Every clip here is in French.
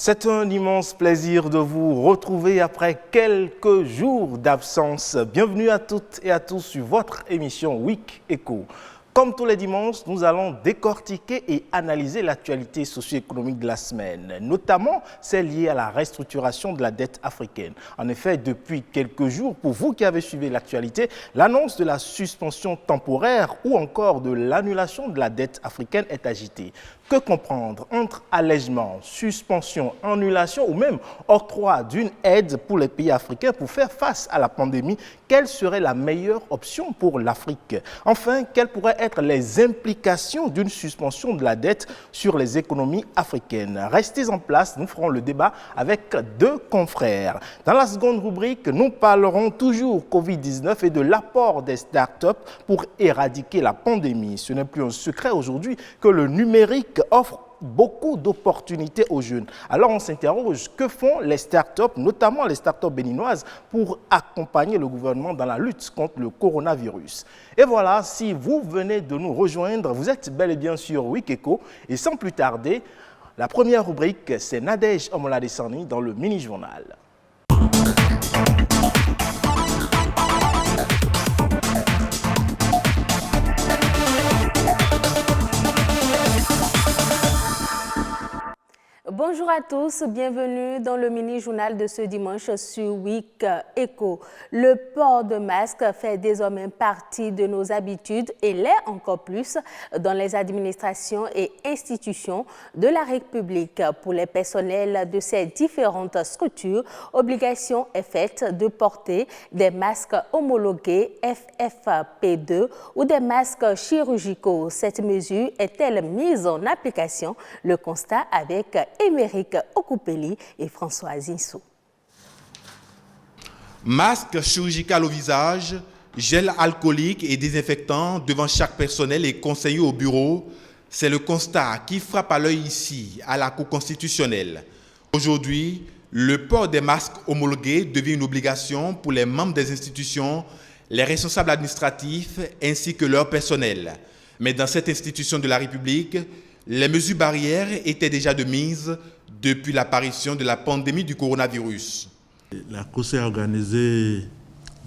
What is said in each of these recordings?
C'est un immense plaisir de vous retrouver après quelques jours d'absence. Bienvenue à toutes et à tous sur votre émission Week Echo. Comme tous les dimanches, nous allons décortiquer et analyser l'actualité socio-économique de la semaine, notamment celle liée à la restructuration de la dette africaine. En effet, depuis quelques jours, pour vous qui avez suivi l'actualité, l'annonce de la suspension temporaire ou encore de l'annulation de la dette africaine est agitée. Que comprendre entre allègement, suspension, annulation ou même octroi d'une aide pour les pays africains pour faire face à la pandémie? Quelle serait la meilleure option pour l'Afrique? Enfin, quelles pourraient être les implications d'une suspension de la dette sur les économies africaines? Restez en place, nous ferons le débat avec deux confrères. Dans la seconde rubrique, nous parlerons toujours Covid-19 et de l'apport des startups pour éradiquer la pandémie. Ce n'est plus un secret aujourd'hui que le numérique offre beaucoup d'opportunités aux jeunes. Alors on s'interroge, que font les startups, notamment les startups béninoises, pour accompagner le gouvernement dans la lutte contre le coronavirus? Et voilà, si vous venez de nous rejoindre, vous êtes bel et bien sur Week Echo. Et sans plus tarder, la première rubrique, c'est Nadège Omoladessani dans le mini-journal. Bonjour à tous, bienvenue dans le mini-journal de ce dimanche sur Week Echo. Le port de masque fait désormais partie de nos habitudes et l'est encore plus dans les administrations et institutions de la République. Pour les personnels de ces différentes structures, obligation est faite de porter des masques homologués FFP2 ou des masques chirurgicaux. Cette mesure est-elle mise en application? Le constat avec Émeric Okupeli et François Zinsou. Masque chirurgical au visage, gel alcoolique et désinfectant devant chaque personnel et conseiller au bureau, c'est le constat qui frappe à l'œil ici, à la Cour constitutionnelle. Aujourd'hui, le port des masques homologués devient une obligation pour les membres des institutions, les responsables administratifs ainsi que leur personnel. Mais dans cette institution de la République, les mesures barrières étaient déjà de mise depuis l'apparition de la pandémie du coronavirus. La Cour s'est organisée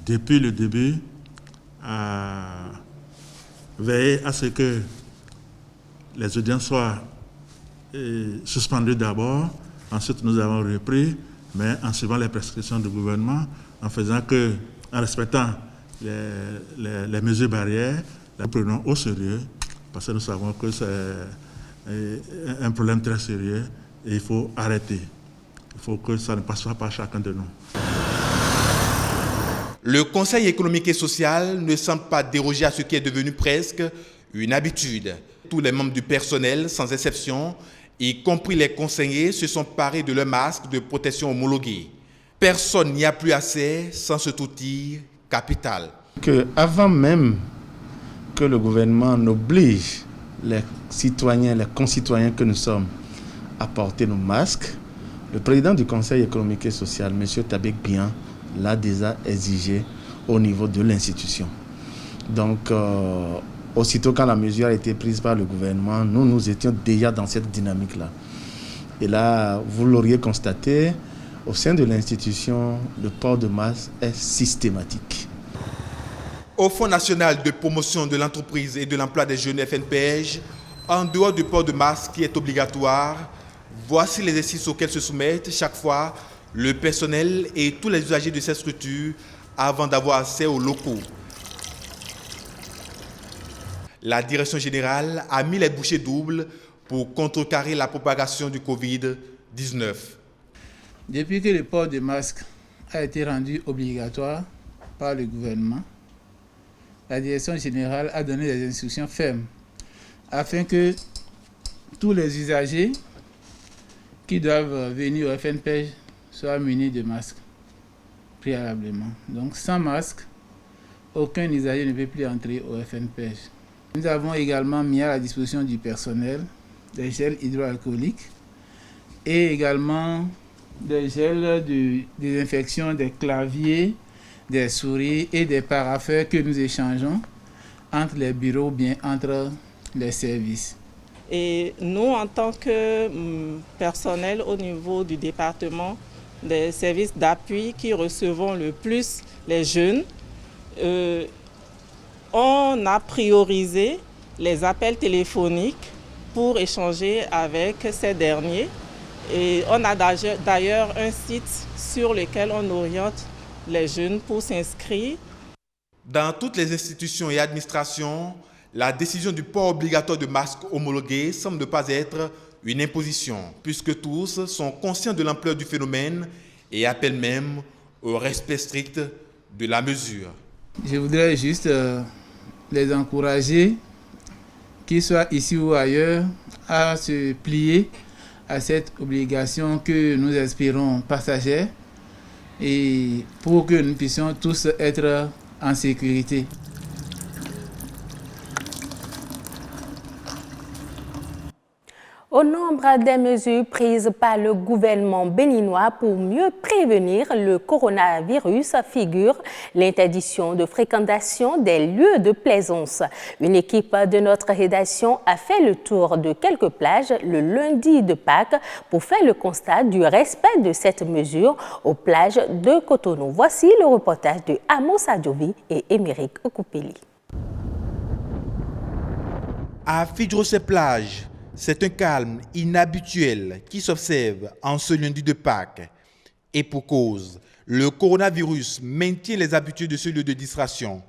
depuis le début à veiller à ce que les audiences soient suspendues d'abord. Ensuite, nous avons repris, mais en suivant les prescriptions du gouvernement, en respectant les mesures barrières, nous prenons au sérieux, parce que nous savons que c'est un problème très sérieux et il faut arrêter. Il faut que ça ne passe pas par chacun de nous. Le Conseil économique et social ne semble pas déroger à ce qui est devenu presque une habitude. Tous les membres du personnel, sans exception, y compris les conseillers, se sont parés de leurs masques de protection homologués. Personne n'y a plus accès sans cet outil capital. Avant même que le gouvernement n'oblige les citoyens, les concitoyens que nous sommes à porter nos masques, le président du Conseil économique et social, M. Tabek Bian, l'a déjà exigé au niveau de l'institution. Donc, aussitôt quand la mesure a été prise par le gouvernement, nous étions déjà dans cette dynamique-là. Et là, vous l'auriez constaté, au sein de l'institution, le port de masque est systématique. Au Fonds national de promotion de l'entreprise et de l'emploi des jeunes FNPEJ, en dehors du port de masque qui est obligatoire, voici les exercices auxquels se soumettent chaque fois le personnel et tous les usagers de cette structure avant d'avoir accès aux locaux. La direction générale a mis les bouchées doubles pour contrecarrer la propagation du Covid-19. Depuis que le port de masque a été rendu obligatoire par le gouvernement, la direction générale a donné des instructions fermes afin que tous les usagers qui doivent venir au FNPEJ soient munis de masques préalablement. Donc sans masque, aucun usager ne peut plus entrer au FNPEJ. Nous avons également mis à la disposition du personnel des gels hydroalcooliques et également des gels de désinfection des claviers, des souris et des parapheurs que nous échangeons entre les bureaux ou bien entre les services. Et nous, en tant que personnel au niveau du département des services d'appui qui recevons le plus les jeunes, on a priorisé les appels téléphoniques pour échanger avec ces derniers. Et on a d'ailleurs un site sur lequel on oriente les jeunes pour s'inscrire. Dans toutes les institutions et administrations, la décision du port obligatoire de masques homologués semble ne pas être une imposition, puisque tous sont conscients de l'ampleur du phénomène et appellent même au respect strict de la mesure. Je voudrais juste les encourager, qu'ils soient ici ou ailleurs, à se plier à cette obligation que nous espérons passagère et pour que nous puissions tous être en sécurité. Au nombre des mesures prises par le gouvernement béninois pour mieux prévenir le coronavirus figure l'interdiction de fréquentation des lieux de plaisance. Une équipe de notre rédaction a fait le tour de quelques plages le lundi de Pâques pour faire le constat du respect de cette mesure aux plages de Cotonou. Voici le reportage de Amos Adjovi et Émeric Okoupeli. À Fidjro-ces-Plages, c'est un calme inhabituel qui s'observe en ce lundi de Pâques. Et pour cause, le coronavirus maintient les habitudes de ce lieu de distraction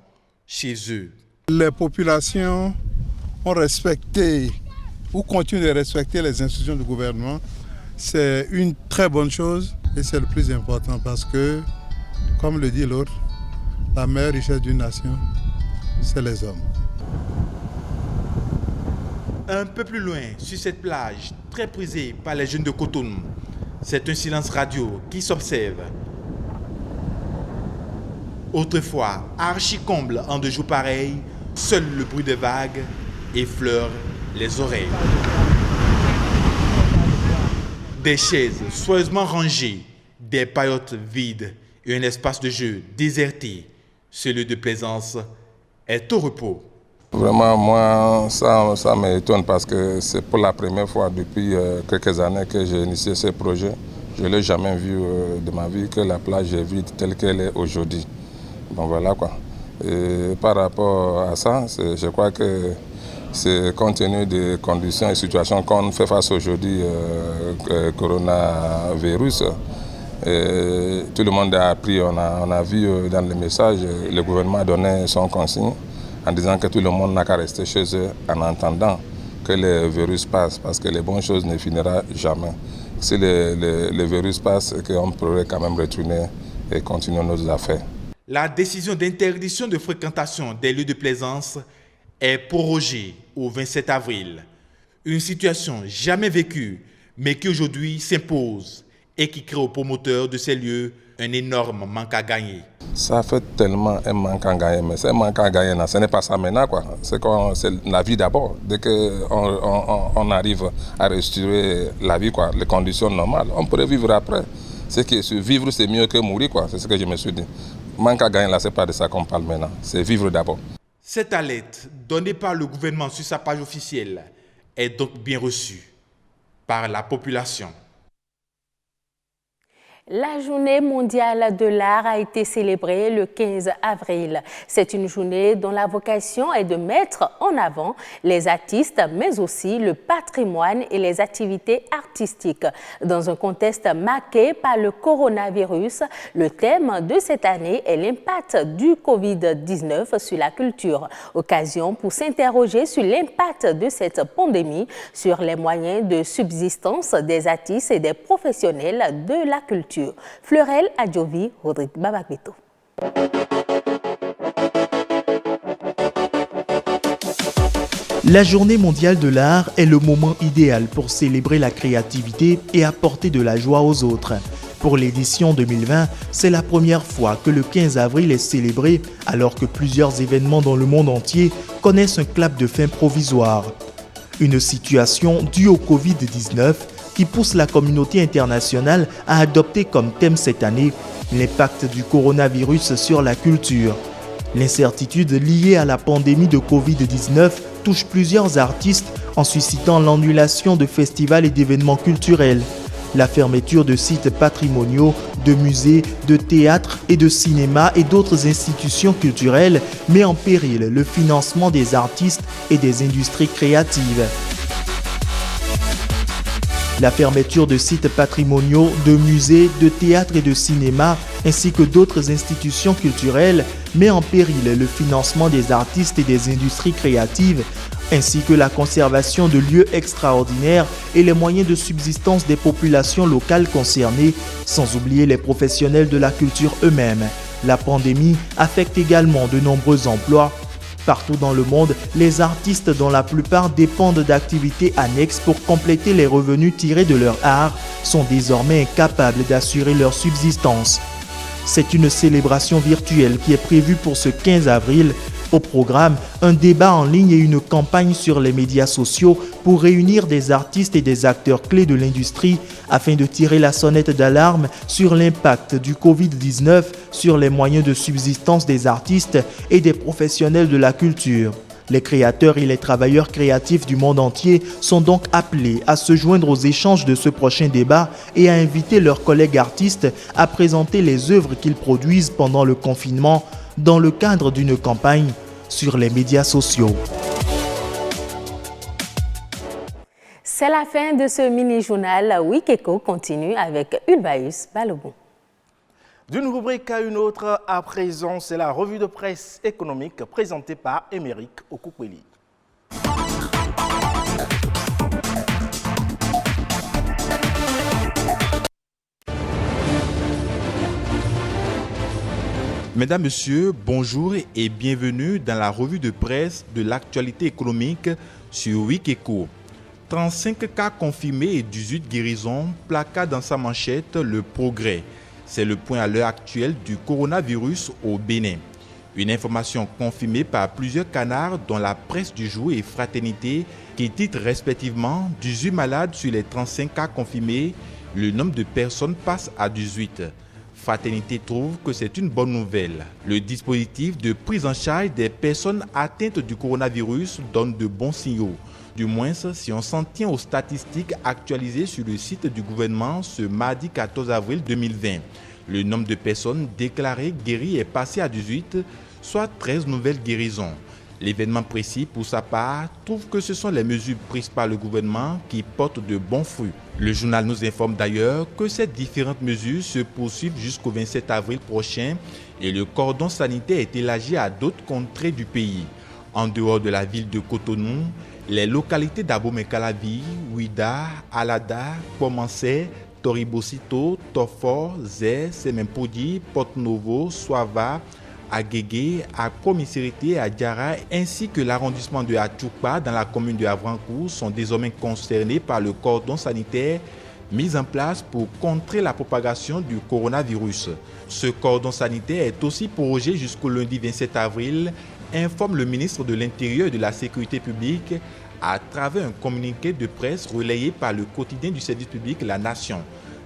chez eux. Les populations ont respecté ou continuent de respecter les instructions du gouvernement. C'est une très bonne chose et c'est le plus important parce que, comme le dit l'autre, la meilleure richesse d'une nation, c'est les hommes. Un peu plus loin, sur cette plage, très prisée par les jeunes de Cotonou, c'est un silence radio qui s'observe. Autrefois, archi-comble en de jours pareils, seul le bruit des vagues effleure les oreilles. Des chaises soigneusement rangées, des paillotes vides et un espace de jeu déserté. Ce lieu de plaisance est au repos. Vraiment, moi, ça m'étonne parce que c'est pour la première fois depuis quelques années que j'ai initié ce projet. Je ne l'ai jamais vu de ma vie, que la plage est vide telle qu'elle est aujourd'hui. Bon, voilà quoi. Et par rapport à ça, je crois que c'est compte tenu des conditions et situations qu'on fait face aujourd'hui, coronavirus. Et tout le monde a appris, on a vu dans les messages, le gouvernement a donné son consigne en disant que tout le monde n'a qu'à rester chez eux en attendant que le virus passe, parce que les bonnes choses ne finiront jamais. Si le virus passe, on pourrait quand même retourner et continuer nos affaires. La décision d'interdiction de fréquentation des lieux de plaisance est prorogée au 27 avril. Une situation jamais vécue, mais qui aujourd'hui s'impose et qui crée aux promoteurs de ces lieux un énorme manque à gagner. Ça fait tellement un manque à gagner, mais c'est un manque à gagner, ce n'est pas ça maintenant, quoi. C'est la vie d'abord. Dès qu'on arrive à restaurer la vie, quoi, les conditions normales, on pourrait vivre après. Vivre, c'est mieux que mourir, quoi. C'est ce que je me suis dit. Manque à gagner, là, ce n'est pas de ça qu'on parle maintenant. C'est vivre d'abord. Cette alerte donnée par le gouvernement sur sa page officielle est donc bien reçue par la population. La journée mondiale de l'art a été célébrée le 15 avril. C'est une journée dont la vocation est de mettre en avant les artistes, mais aussi le patrimoine et les activités artistiques. Dans un contexte marqué par le coronavirus, le thème de cette année est l'impact du Covid-19 sur la culture. Occasion pour s'interroger sur l'impact de cette pandémie sur les moyens de subsistance des artistes et des professionnels de la culture. Fleurel Adjovi, Rodrigue Babakbeto. La Journée mondiale de l'art est le moment idéal pour célébrer la créativité et apporter de la joie aux autres. Pour l'édition 2020, c'est la première fois que le 15 avril est célébré alors que plusieurs événements dans le monde entier connaissent un clap de fin provisoire. Une situation due au Covid-19 qui pousse la communauté internationale à adopter comme thème cette année l'impact du coronavirus sur la culture. L'incertitude liée à la pandémie de Covid-19 touche plusieurs artistes en suscitant l'annulation de festivals et d'événements culturels. La fermeture de sites patrimoniaux, de musées, de théâtres et de cinéma et d'autres institutions culturelles met en péril le financement des artistes et des industries créatives. La fermeture de sites patrimoniaux, de musées, de théâtres et de cinéma, ainsi que d'autres institutions culturelles, met en péril le financement des artistes et des industries créatives, ainsi que la conservation de lieux extraordinaires et les moyens de subsistance des populations locales concernées, sans oublier les professionnels de la culture eux-mêmes. La pandémie affecte également de nombreux emplois. Partout dans le monde, les artistes dont la plupart dépendent d'activités annexes pour compléter les revenus tirés de leur art sont désormais incapables d'assurer leur subsistance. C'est une célébration virtuelle qui est prévue pour ce 15 avril. Au programme, un débat en ligne et une campagne sur les médias sociaux pour réunir des artistes et des acteurs clés de l'industrie afin de tirer la sonnette d'alarme sur l'impact du Covid-19 sur les moyens de subsistance des artistes et des professionnels de la culture. Les créateurs et les travailleurs créatifs du monde entier sont donc appelés à se joindre aux échanges de ce prochain débat et à inviter leurs collègues artistes à présenter les œuvres qu'ils produisent pendant le confinement dans le cadre d'une campagne sur les médias sociaux. C'est la fin de ce mini-journal. Week Eco continue avec Ulbaïs Balogun. D'une rubrique à une autre, à présent, c'est la revue de presse économique présentée par Émeric Okukweli. Mesdames, Messieurs, bonjour et bienvenue dans la revue de presse de l'actualité économique sur Week Eco. 35 cas confirmés et 18 guérisons, placard dans sa manchette Le Progrès. C'est le point à l'heure actuelle du coronavirus au Bénin. Une information confirmée par plusieurs canards dont la Presse du Jour et Fraternité qui titrent respectivement 18 malades sur les 35 cas confirmés, le nombre de personnes passe à 18. Fraternité trouve que c'est une bonne nouvelle. Le dispositif de prise en charge des personnes atteintes du coronavirus donne de bons signaux. Du moins, si on s'en tient aux statistiques actualisées sur le site du gouvernement ce mardi 14 avril 2020. Le nombre de personnes déclarées guéries est passé à 18, soit 13 nouvelles guérisons. L'événement précis, pour sa part, trouve que ce sont les mesures prises par le gouvernement qui portent de bons fruits. Le journal nous informe d'ailleurs que ces différentes mesures se poursuivent jusqu'au 27 avril prochain et le cordon sanitaire est élargi à d'autres contrées du pays. En dehors de la ville de Cotonou, les localités d'Abomey-Calavi, Ouida, Alada, Pomancé, Toribosito, Tofor, Zé, Semempodi, Porto-Novo, Soava, Agégué, à Promisérité et à Diara, ainsi que l'arrondissement de Atchoupa dans la commune de Havrancourt sont désormais concernés par le cordon sanitaire mis en place pour contrer la propagation du coronavirus. Ce cordon sanitaire est aussi prorogé jusqu'au lundi 27 avril, informe le ministre de l'Intérieur et de la Sécurité publique à travers un communiqué de presse relayé par le quotidien du service public La Nation.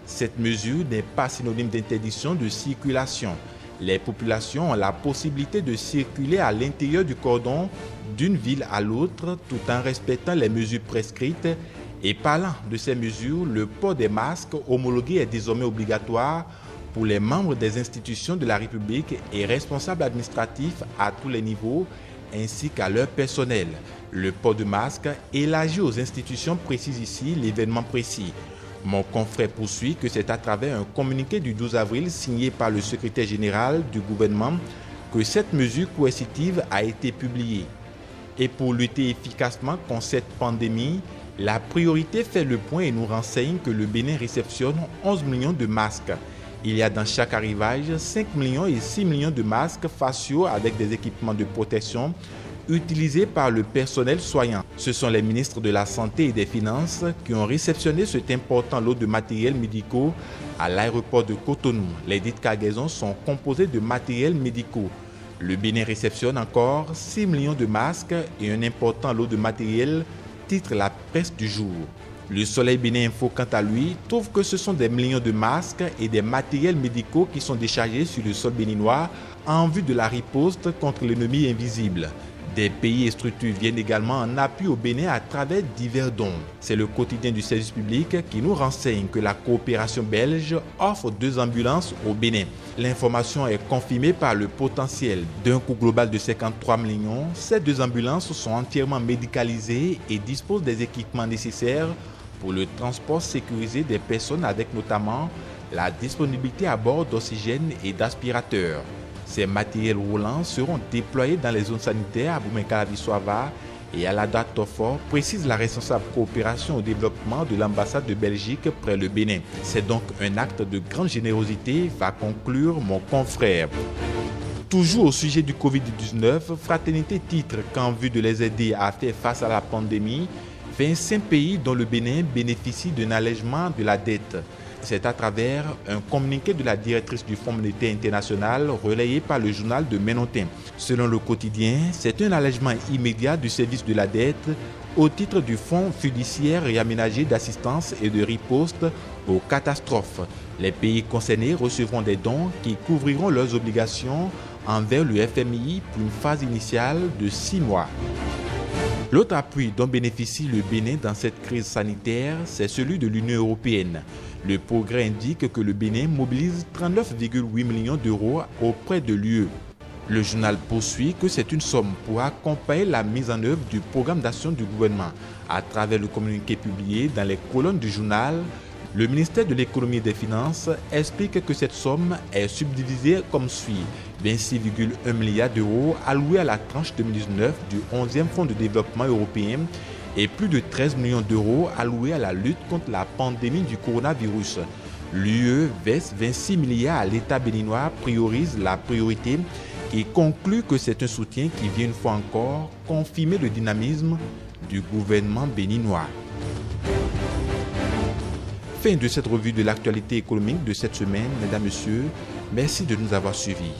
Cette mesure n'est pas synonyme d'interdiction de circulation. Les populations ont la possibilité de circuler à l'intérieur du cordon d'une ville à l'autre tout en respectant les mesures prescrites. Et parlant de ces mesures, le port des masques homologués est désormais obligatoire pour les membres des institutions de la République et responsables administratifs à tous les niveaux, ainsi qu'à leur personnel. Le port de masque élargi aux institutions précise ici l'événement précis. Mon confrère poursuit que c'est à travers un communiqué du 12 avril signé par le secrétaire général du gouvernement que cette mesure coercitive a été publiée. Et pour lutter efficacement contre cette pandémie, la priorité fait le point et nous renseigne que le Bénin réceptionne 11 millions de masques. Il y a dans chaque arrivage 5 millions et 6 millions de masques faciaux avec des équipements de protection utilisés par le personnel soignant. Ce sont les ministres de la Santé et des Finances qui ont réceptionné cet important lot de matériels médicaux à l'aéroport de Cotonou. Les dites cargaisons sont composées de matériels médicaux. Le Bénin réceptionne encore 6 millions de masques et un important lot de matériel, titre la Presse du Jour. Le Soleil Bénin Info, quant à lui, trouve que ce sont des millions de masques et des matériels médicaux qui sont déchargés sur le sol béninois en vue de la riposte contre l'ennemi invisible. Des pays et structures viennent également en appui au Bénin à travers divers dons. C'est le quotidien du service public qui nous renseigne que la coopération belge offre 2 ambulances au Bénin. L'information est confirmée par le potentiel d'un coût global de 53 millions. Ces 2 ambulances sont entièrement médicalisées et disposent des équipements nécessaires pour le transport sécurisé des personnes avec notamment la disponibilité à bord d'oxygène et d'aspirateurs. Ces matériels roulants seront déployés dans les zones sanitaires à Boumenkala-Vissoava et à Lada-Tofor, précise la responsable coopération au développement de l'ambassade de Belgique près le Bénin. C'est donc un acte de grande générosité, va conclure mon confrère. Toujours au sujet du Covid-19, Fraternité titre qu'en vue de les aider à faire face à la pandémie, 25 pays dont le Bénin bénéficient d'un allègement de la dette. C'est à travers un communiqué de la directrice du Fonds monétaire international relayé par le journal de Ménontin. Selon le quotidien, c'est un allègement immédiat du service de la dette au titre du Fonds fiduciaire et aménagé d'assistance et de riposte aux catastrophes. Les pays concernés recevront des dons qui couvriront leurs obligations envers le FMI pour une phase initiale de 6 mois. L'autre appui dont bénéficie le Bénin dans cette crise sanitaire, c'est celui de l'Union européenne. Le progrès indique que le Bénin mobilise 39,8 millions d'euros auprès de l'UE. Le journal poursuit que c'est une somme pour accompagner la mise en œuvre du programme d'action du gouvernement. À travers le communiqué publié dans les colonnes du journal, le ministère de l'économie et des finances explique que cette somme est subdivisée comme suit. 26,1 milliards d'euros alloués à la tranche 2019 du 11e Fonds de développement européen et plus de 13 millions d'euros alloués à la lutte contre la pandémie du coronavirus. L'UE verse 26 milliards à l'État béninois, priorise la priorité et conclut que c'est un soutien qui vient une fois encore confirmer le dynamisme du gouvernement béninois. Fin de cette revue de l'actualité économique de cette semaine, mesdames, messieurs. Merci de nous avoir suivis.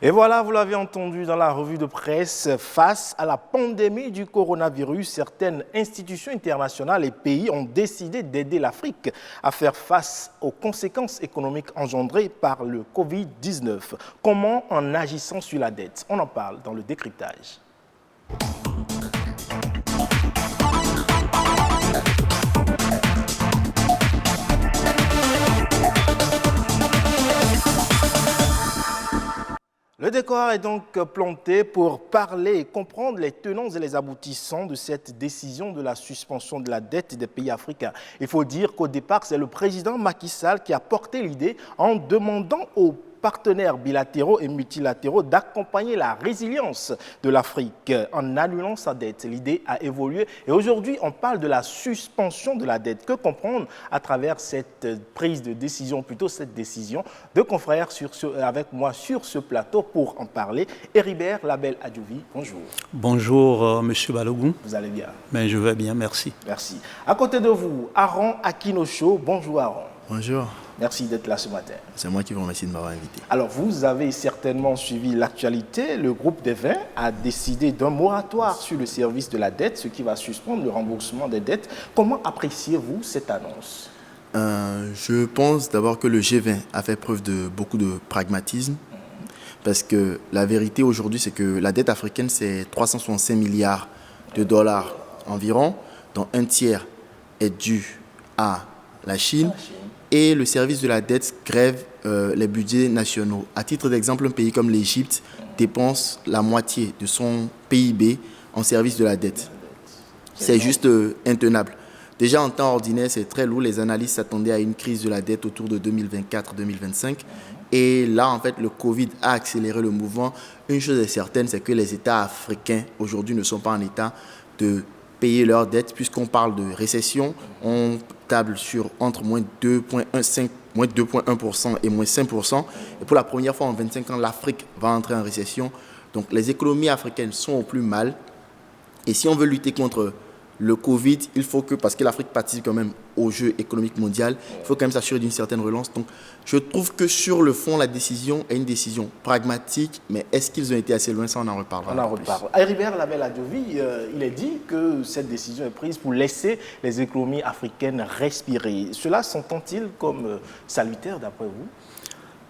Et voilà, vous l'avez entendu dans la revue de presse, face à la pandémie du coronavirus, certaines institutions internationales et pays ont décidé d'aider l'Afrique à faire face aux conséquences économiques engendrées par le Covid-19. Comment en agissant sur la dette? On en parle dans le décryptage. Le décor est donc planté pour parler et comprendre les tenants et les aboutissants de cette décision de la suspension de la dette des pays africains. Il faut dire qu'au départ, c'est le président Macky Sall qui a porté l'idée en demandant aux partenaires bilatéraux et multilatéraux d'accompagner la résilience de l'Afrique en annulant sa dette. L'idée a évolué et aujourd'hui, on parle de la suspension de la dette. Que comprendre à travers cette prise de décision, plutôt cette décision? Deux confrères avec moi sur ce plateau pour en parler. Héribert Label Adjouvi, bonjour. Bonjour, Monsieur Balogun. Vous allez bien? Ben, je vais bien, merci. Merci. À côté de vous, Aaron Akinocho. Bonjour, Aaron. Bonjour. Merci d'être là ce matin. C'est moi qui vous remercie de m'avoir invité. Alors, vous avez certainement suivi l'actualité. Le groupe des 20 a décidé d'un moratoire sur le service de la dette, ce qui va suspendre le remboursement des dettes. Comment appréciez-vous cette annonce? Je pense d'abord que le G20 a fait preuve de beaucoup de pragmatisme. Parce que la vérité aujourd'hui, c'est que la dette africaine, c'est 365 milliards de dollars environ, dont un tiers est dû à la Chine. Et le service de la dette grève les budgets nationaux. À titre d'exemple, un pays comme l'Égypte dépense la moitié de son PIB en service de la dette. C'est juste intenable. Déjà en temps ordinaire, c'est très lourd. Les analystes s'attendaient à une crise de la dette autour de 2024-2025. Et là, en fait, le Covid a accéléré le mouvement. Une chose est certaine, c'est que les États africains aujourd'hui ne sont pas en état de payer leurs dettes, puisqu'on parle de récession. On table sur entre moins 2,1% et moins 5%. Et pour la première fois en 25 ans, l'Afrique va entrer en récession. Donc les économies africaines sont au plus mal. Et si on veut lutter contre le Covid, il faut que, parce que l'Afrique participe quand même au jeu économique mondial, il faut quand même s'assurer d'une certaine relance. Donc je trouve que sur le fond, la décision est une décision pragmatique, mais est-ce qu'ils ont été assez loin? Ça, on en reparlera. On en reparle. Héribert Label Adjouvi, il est dit que cette décision est prise pour laisser les économies africaines respirer. Cela s'entend-il comme salutaire d'après vous?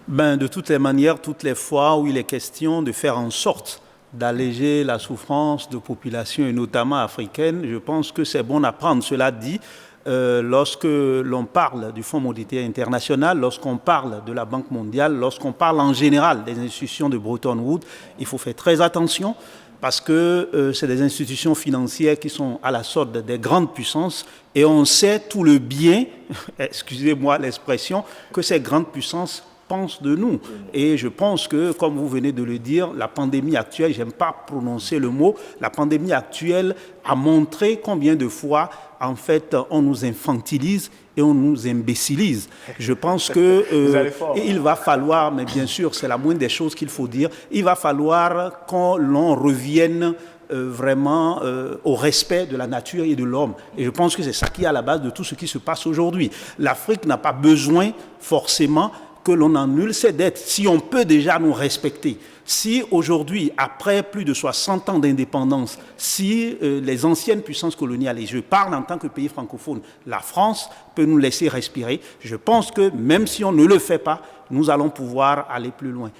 Ben, de toutes les manières, toutes les fois où il est question de faire en sorte d'alléger la souffrance de populations, et notamment africaines, je pense que c'est bon à prendre. Cela dit, lorsque l'on parle du Fonds monétaire international, lorsqu'on parle de la Banque mondiale, lorsqu'on parle en général des institutions de Bretton Woods, il faut faire très attention parce que c'est des institutions financières qui sont à la sorte des grandes puissances et on sait tout le bien, excusez-moi l'expression, que ces grandes puissances pensent de nous. Et je pense que, comme vous venez de le dire, la pandémie actuelle, j'aime pas prononcer le mot, la pandémie actuelle a montré combien de fois, en fait, on nous infantilise et on nous imbécilise. Je pense que il va falloir, mais bien sûr, c'est la moindre des choses qu'il faut dire, il va falloir qu'on l'on revienne vraiment au respect de la nature et de l'homme. Et je pense que c'est ça qui est à la base de tout ce qui se passe aujourd'hui. L'Afrique n'a pas besoin forcément que l'on annule ses dettes, si on peut déjà nous respecter. Si aujourd'hui, après plus de 60 ans d'indépendance, si les anciennes puissances coloniales, et je parle en tant que pays francophone, la France peut nous laisser respirer, je pense que même si on ne le fait pas, nous allons pouvoir aller plus loin.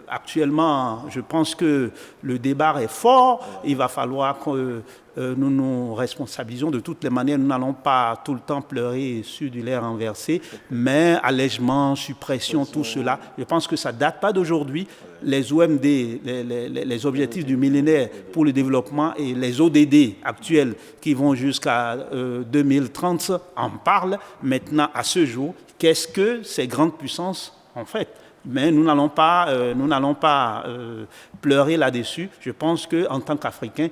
Actuellement, je pense que le débat est fort, il va falloir que nous nous responsabilisons de toutes les manières. Nous n'allons pas tout le temps pleurer sur du lait renversé, mais allègement, suppression, tout cela, je pense que ça ne date pas d'aujourd'hui. Les OMD, les objectifs du millénaire pour le développement et les ODD actuels qui vont jusqu'à 2030 en parlent. Maintenant, à ce jour, qu'est-ce que ces grandes puissances ont fait? Mais nous n'allons pas pleurer là-dessus. Je pense qu'en tant qu'Africains,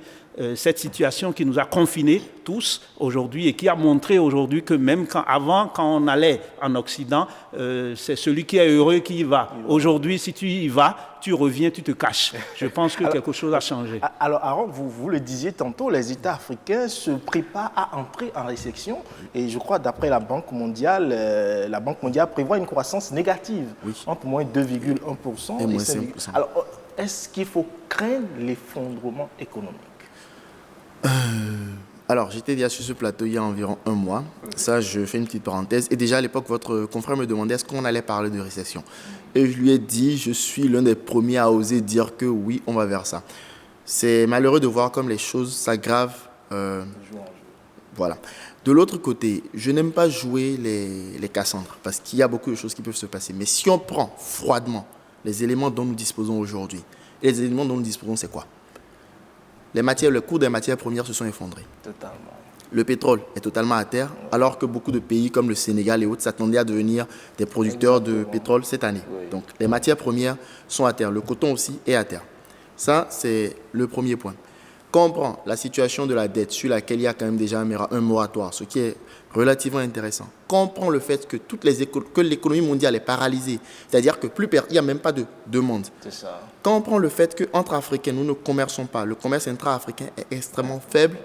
cette situation qui nous a confinés tous aujourd'hui et qui a montré aujourd'hui que même quand on allait en Occident, c'est celui qui est heureux qui y va. Aujourd'hui, si tu y vas, tu reviens, tu te caches. Je pense que quelque chose a changé. Alors, Aaron, vous le disiez tantôt, les États africains se préparent à entrer en récession. Et je crois, d'après la Banque mondiale prévoit une croissance négative, entre moins 2,1% et moins 5%. Alors, est-ce qu'il faut craindre l'effondrement économique? Alors, j'étais déjà sur ce plateau il y a environ un mois. Ça, je fais une petite parenthèse. Et déjà, à l'époque, votre confrère me demandait est-ce qu'on allait parler de récession. Et je lui ai dit, je suis l'un des premiers à oser dire que oui, on va vers ça. C'est malheureux de voir comme les choses s'aggravent. Voilà. De l'autre côté, je n'aime pas jouer les Cassandres parce qu'il y a beaucoup de choses qui peuvent se passer. Mais si on prend froidement les éléments dont nous disposons aujourd'hui, et les éléments dont nous disposons, c'est quoi? Le cours des matières premières se sont effondrés. Totalement. Le pétrole est totalement à terre, alors que beaucoup de pays comme le Sénégal et autres s'attendaient à devenir des producteurs de pétrole cette année. Donc, les matières premières sont à terre. Le coton aussi est à terre. Ça, c'est le premier point. Quand on prend la situation de la dette, sur laquelle il y a quand même déjà un moratoire, ce qui est relativement intéressant. Quand on prend le fait que que l'économie mondiale est paralysée, c'est-à-dire que il n'y a même pas de demande. C'est ça. Quand on prend le fait qu'entre Africains, nous ne commerçons pas, le commerce intra-africain est extrêmement faible,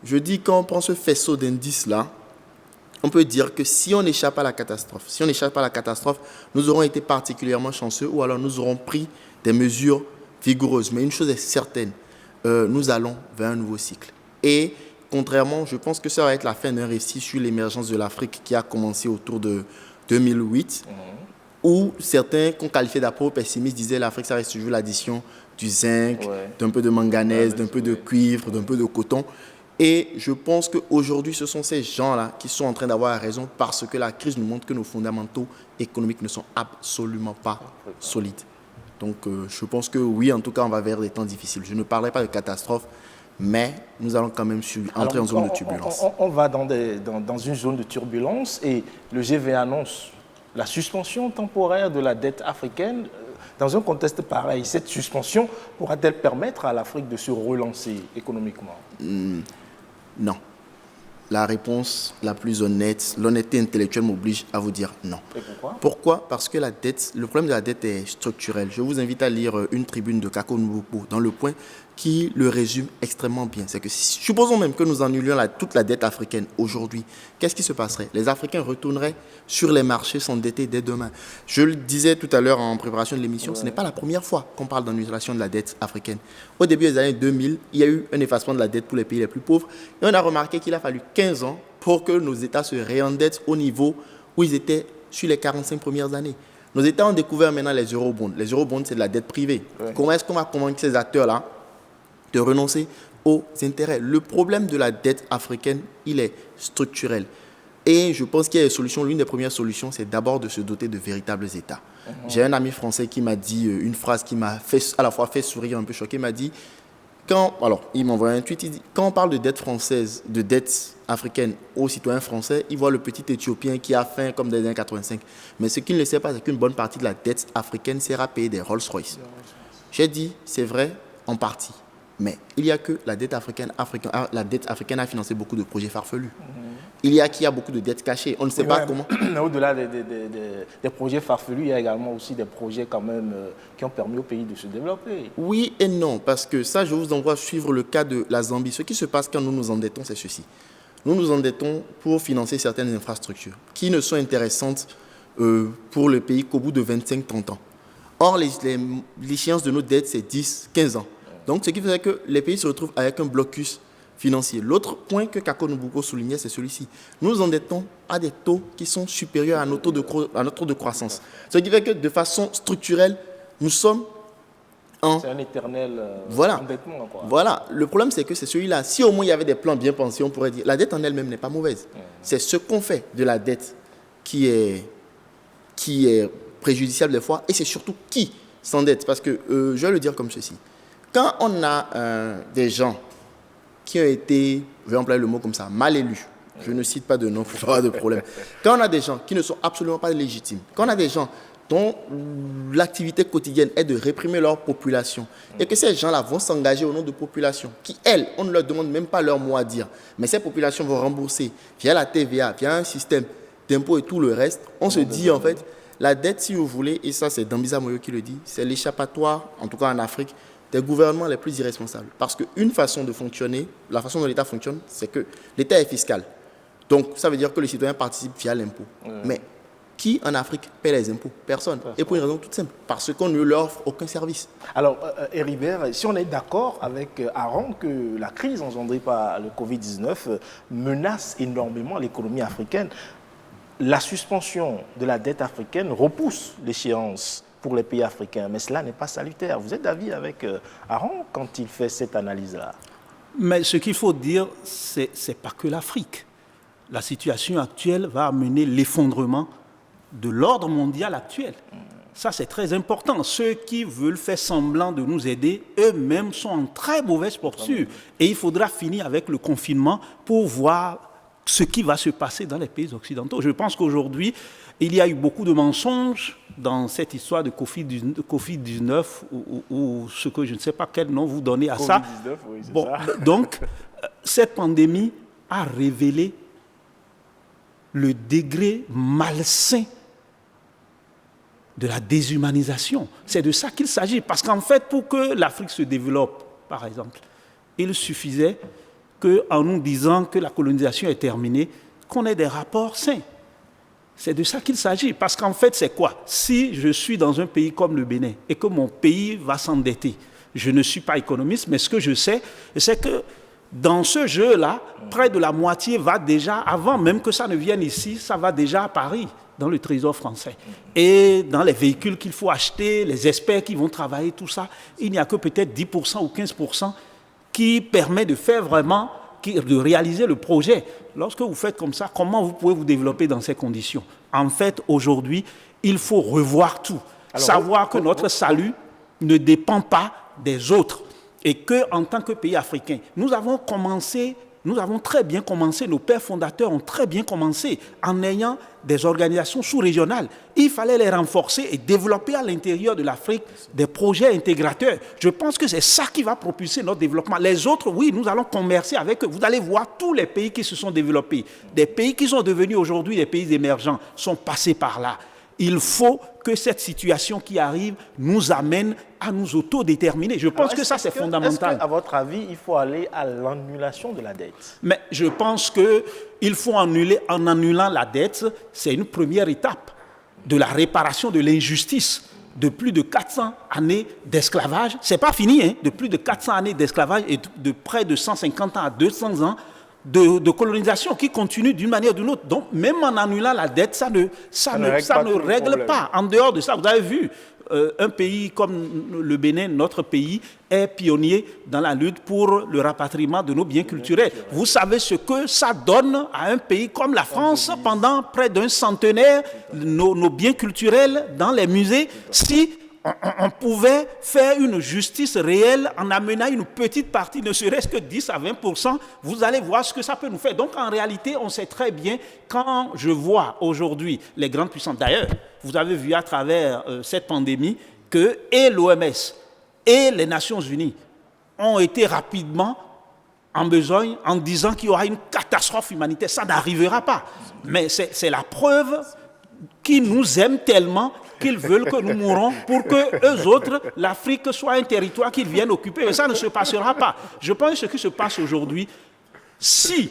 je dis quand on prend ce faisceau d'indices-là, on peut dire que si on échappe à la catastrophe, nous aurons été particulièrement chanceux ou alors nous aurons pris des mesures vigoureuses. Mais une chose est certaine, nous allons vers un nouveau cycle. Et contrairement, je pense que ça va être la fin d'un récit sur l'émergence de l'Afrique qui a commencé autour de 2008, où certains qu'on qualifiait d'apro-pessimistes disaient que l'Afrique, ça reste toujours l'addition du zinc, d'un peu de manganèse, d'un peu de cuivre, d'un peu de coton. Et je pense qu'aujourd'hui, ce sont ces gens-là qui sont en train d'avoir raison parce que la crise nous montre que nos fondamentaux économiques ne sont absolument pas solides. Donc, je pense que oui, en tout cas, on va vers des temps difficiles. Je ne parlerai pas de catastrophe, mais nous allons quand même entrer en zone de turbulence. On va dans une zone de turbulence et le G20 annonce la suspension temporaire de la dette africaine. Dans un contexte pareil, cette suspension pourra-t-elle permettre à l'Afrique de se relancer économiquement? Non. La réponse la plus honnête, l'honnêteté intellectuelle m'oblige à vous dire non. Et pourquoi? Pourquoi? Parce que le problème de la dette est structurel. Je vous invite à lire une tribune de Kako Nubopo dans Le Point qui le résume extrêmement bien. C'est que supposons même que nous annulions toute la dette africaine aujourd'hui, qu'est-ce qui se passerait? Les Africains retourneraient sur les marchés s'endetter dès demain. Je le disais tout à l'heure en préparation de l'émission, ce n'est pas la première fois qu'on parle d'annulation de la dette africaine. Au début des années 2000, il y a eu un effacement de la dette pour les pays les plus pauvres et on a remarqué qu'il a fallu 15 ans pour que nos États se réendettent au niveau où ils étaient sur les 45 premières années. Nos États ont découvert maintenant les eurobonds. Les eurobonds, c'est de la dette privée. Ouais. Comment est-ce qu'on va convaincre ces acteurs-là de renoncer aux intérêts? Le problème de la dette africaine, il est structurel. Et je pense qu'il y a des solutions. L'une des premières solutions, c'est d'abord de se doter de véritables États. J'ai un ami français qui m'a dit une phrase qui m'a à la fois fait sourire, un peu choqué. Il m'a dit, il m'a envoyé un tweet, il dit, quand on parle de dette française, de dette africaine aux citoyens français, il voit le petit Éthiopien qui a faim comme dans les années 85. Mais ce qu'il ne sait pas, c'est qu'une bonne partie de la dette africaine sert à payer des Rolls-Royce. J'ai dit, c'est vrai, en partie. Mais il n'y a que la dette africaine a financé beaucoup de projets farfelus. Il y a beaucoup de dettes cachées. On ne sait pas comment. Au-delà des projets farfelus, il y a également aussi des projets quand même qui ont permis au pays de se développer. Oui et non, parce que ça, je vous envoie suivre le cas de la Zambie. Ce qui se passe quand nous nous endettons, c'est ceci. Nous nous endettons pour financer certaines infrastructures qui ne sont intéressantes pour le pays qu'au bout de 25-30 ans. Or, l'échéance de nos dettes, c'est 10-15 ans. Donc, ce qui faisait que les pays se retrouvent avec un blocus financier. L'autre point que Kako Nubuko soulignait, c'est celui-ci. Nous nous endettons à des taux qui sont supérieurs à notre taux de croissance. Ce qui fait que de façon structurelle, nous sommes c'est un éternel endettement. Voilà. Le problème, c'est que c'est celui-là. Si au moins il y avait des plans bien pensés, on pourrait dire la dette en elle-même n'est pas mauvaise. C'est ce qu'on fait de la dette qui est préjudiciable des fois, et c'est surtout qui s'endette. Parce que, je vais le dire comme ceci. Quand on a des gens qui ont été, je vais employer le mot comme ça, mal élus, je ne cite pas de nom pour pas avoir de problème. Quand on a des gens qui ne sont absolument pas légitimes, quand on a des gens dont l'activité quotidienne est de réprimer leur population, et que ces gens-là vont s'engager au nom de populations qui, elles, on ne leur demande même pas leur mot à dire, mais ces populations vont rembourser via la TVA, via un système d'impôts et tout le reste, on se dit en fait, la dette, si vous voulez, et ça c'est Dambisa Moyo qui le dit, c'est l'échappatoire, en tout cas en Afrique, des gouvernements les plus irresponsables. Parce qu'une façon de fonctionner, la façon dont l'État fonctionne, c'est que l'État est fiscal. Donc, ça veut dire que les citoyens participent via l'impôt. Mais qui, en Afrique, paie les impôts? Personne. Et pour une raison toute simple, parce qu'on ne leur offre aucun service. Alors, Héribert, si on est d'accord avec Aaron que la crise engendrée par le Covid-19 menace énormément l'économie africaine, la suspension de la dette africaine repousse l'échéance pour les pays africains, mais cela n'est pas salutaire. Vous êtes d'avis avec Aaron quand il fait cette analyse-là? Mais ce qu'il faut dire, c'est pas que l'Afrique. La situation actuelle va amener l'effondrement de l'ordre mondial actuel. Ça, c'est très important. Ceux qui veulent faire semblant de nous aider, eux-mêmes sont en très mauvaise posture. Et il faudra finir avec le confinement pour voir ce qui va se passer dans les pays occidentaux. Je pense qu'aujourd'hui, il y a eu beaucoup de mensonges dans cette histoire de Covid-19 ou ce que je ne sais pas quel nom vous donnez à ça. Oui, c'est ça. Donc, cette pandémie a révélé le degré malsain de la déshumanisation. C'est de ça qu'il s'agit. Parce qu'en fait, pour que l'Afrique se développe, par exemple, il suffisait qu'en nous disant que la colonisation est terminée, qu'on ait des rapports sains. C'est de ça qu'il s'agit. Parce qu'en fait, c'est quoi? Si je suis dans un pays comme le Bénin et que mon pays va s'endetter, je ne suis pas économiste, mais ce que je sais, c'est que dans ce jeu-là, près de la moitié va déjà, avant même que ça ne vienne ici, ça va déjà à Paris, dans le Trésor français. Et dans les véhicules qu'il faut acheter, les experts qui vont travailler, tout ça, il n'y a que peut-être 10% ou 15% qui permet de faire vraiment, de réaliser le projet. Lorsque vous faites comme ça, comment vous pouvez vous développer dans ces conditions? En fait, aujourd'hui, il faut revoir tout. Alors, savoir que notre salut ne dépend pas des autres. Et qu'en tant que pays africain, nous avons très bien commencé, nos pères fondateurs ont très bien commencé en ayant des organisations sous-régionales. Il fallait les renforcer et développer à l'intérieur de l'Afrique des projets intégrateurs. Je pense que c'est ça qui va propulser notre développement. Les autres, oui, nous allons commercer avec eux. Vous allez voir tous les pays qui se sont développés, des pays qui sont devenus aujourd'hui des pays émergents, sont passés par là. Il faut que cette situation qui arrive nous amène à nous autodéterminer. Je pense que ça, c'est fondamental. Est-ce qu'à votre avis, il faut aller à l'annulation de la dette? Mais je pense qu'il faut annuler, en annulant la dette, c'est une première étape de la réparation de l'injustice de plus de 400 années d'esclavage. Ce n'est pas fini, hein, de plus de 400 années d'esclavage et de près de 150 ans à 200 ans de colonisation qui continue d'une manière ou d'une autre. Donc, même en annulant la dette, ça ne règle pas. En dehors de ça, vous avez vu, un pays comme le Bénin, notre pays, est pionnier dans la lutte pour le rapatriement de nos biens culturels. Vous savez ce que ça donne à un pays comme la France pendant près d'un centenaire, nos biens culturels dans les musées, si on pouvait faire une justice réelle en amenant une petite partie, ne serait-ce que 10 à 20%, vous allez voir ce que ça peut nous faire. Donc en réalité, on sait très bien, quand je vois aujourd'hui les grandes puissances, d'ailleurs, vous avez vu à travers cette pandémie que et l'OMS et les Nations Unies ont été rapidement en besogne en disant qu'il y aura une catastrophe humanitaire. Ça n'arrivera pas. Mais c'est la preuve qu'ils nous aiment tellement qu'ils veulent que nous mourons pour que eux autres, l'Afrique soit un territoire qu'ils viennent occuper. Mais ça ne se passera pas. Je pense que ce qui se passe aujourd'hui, si,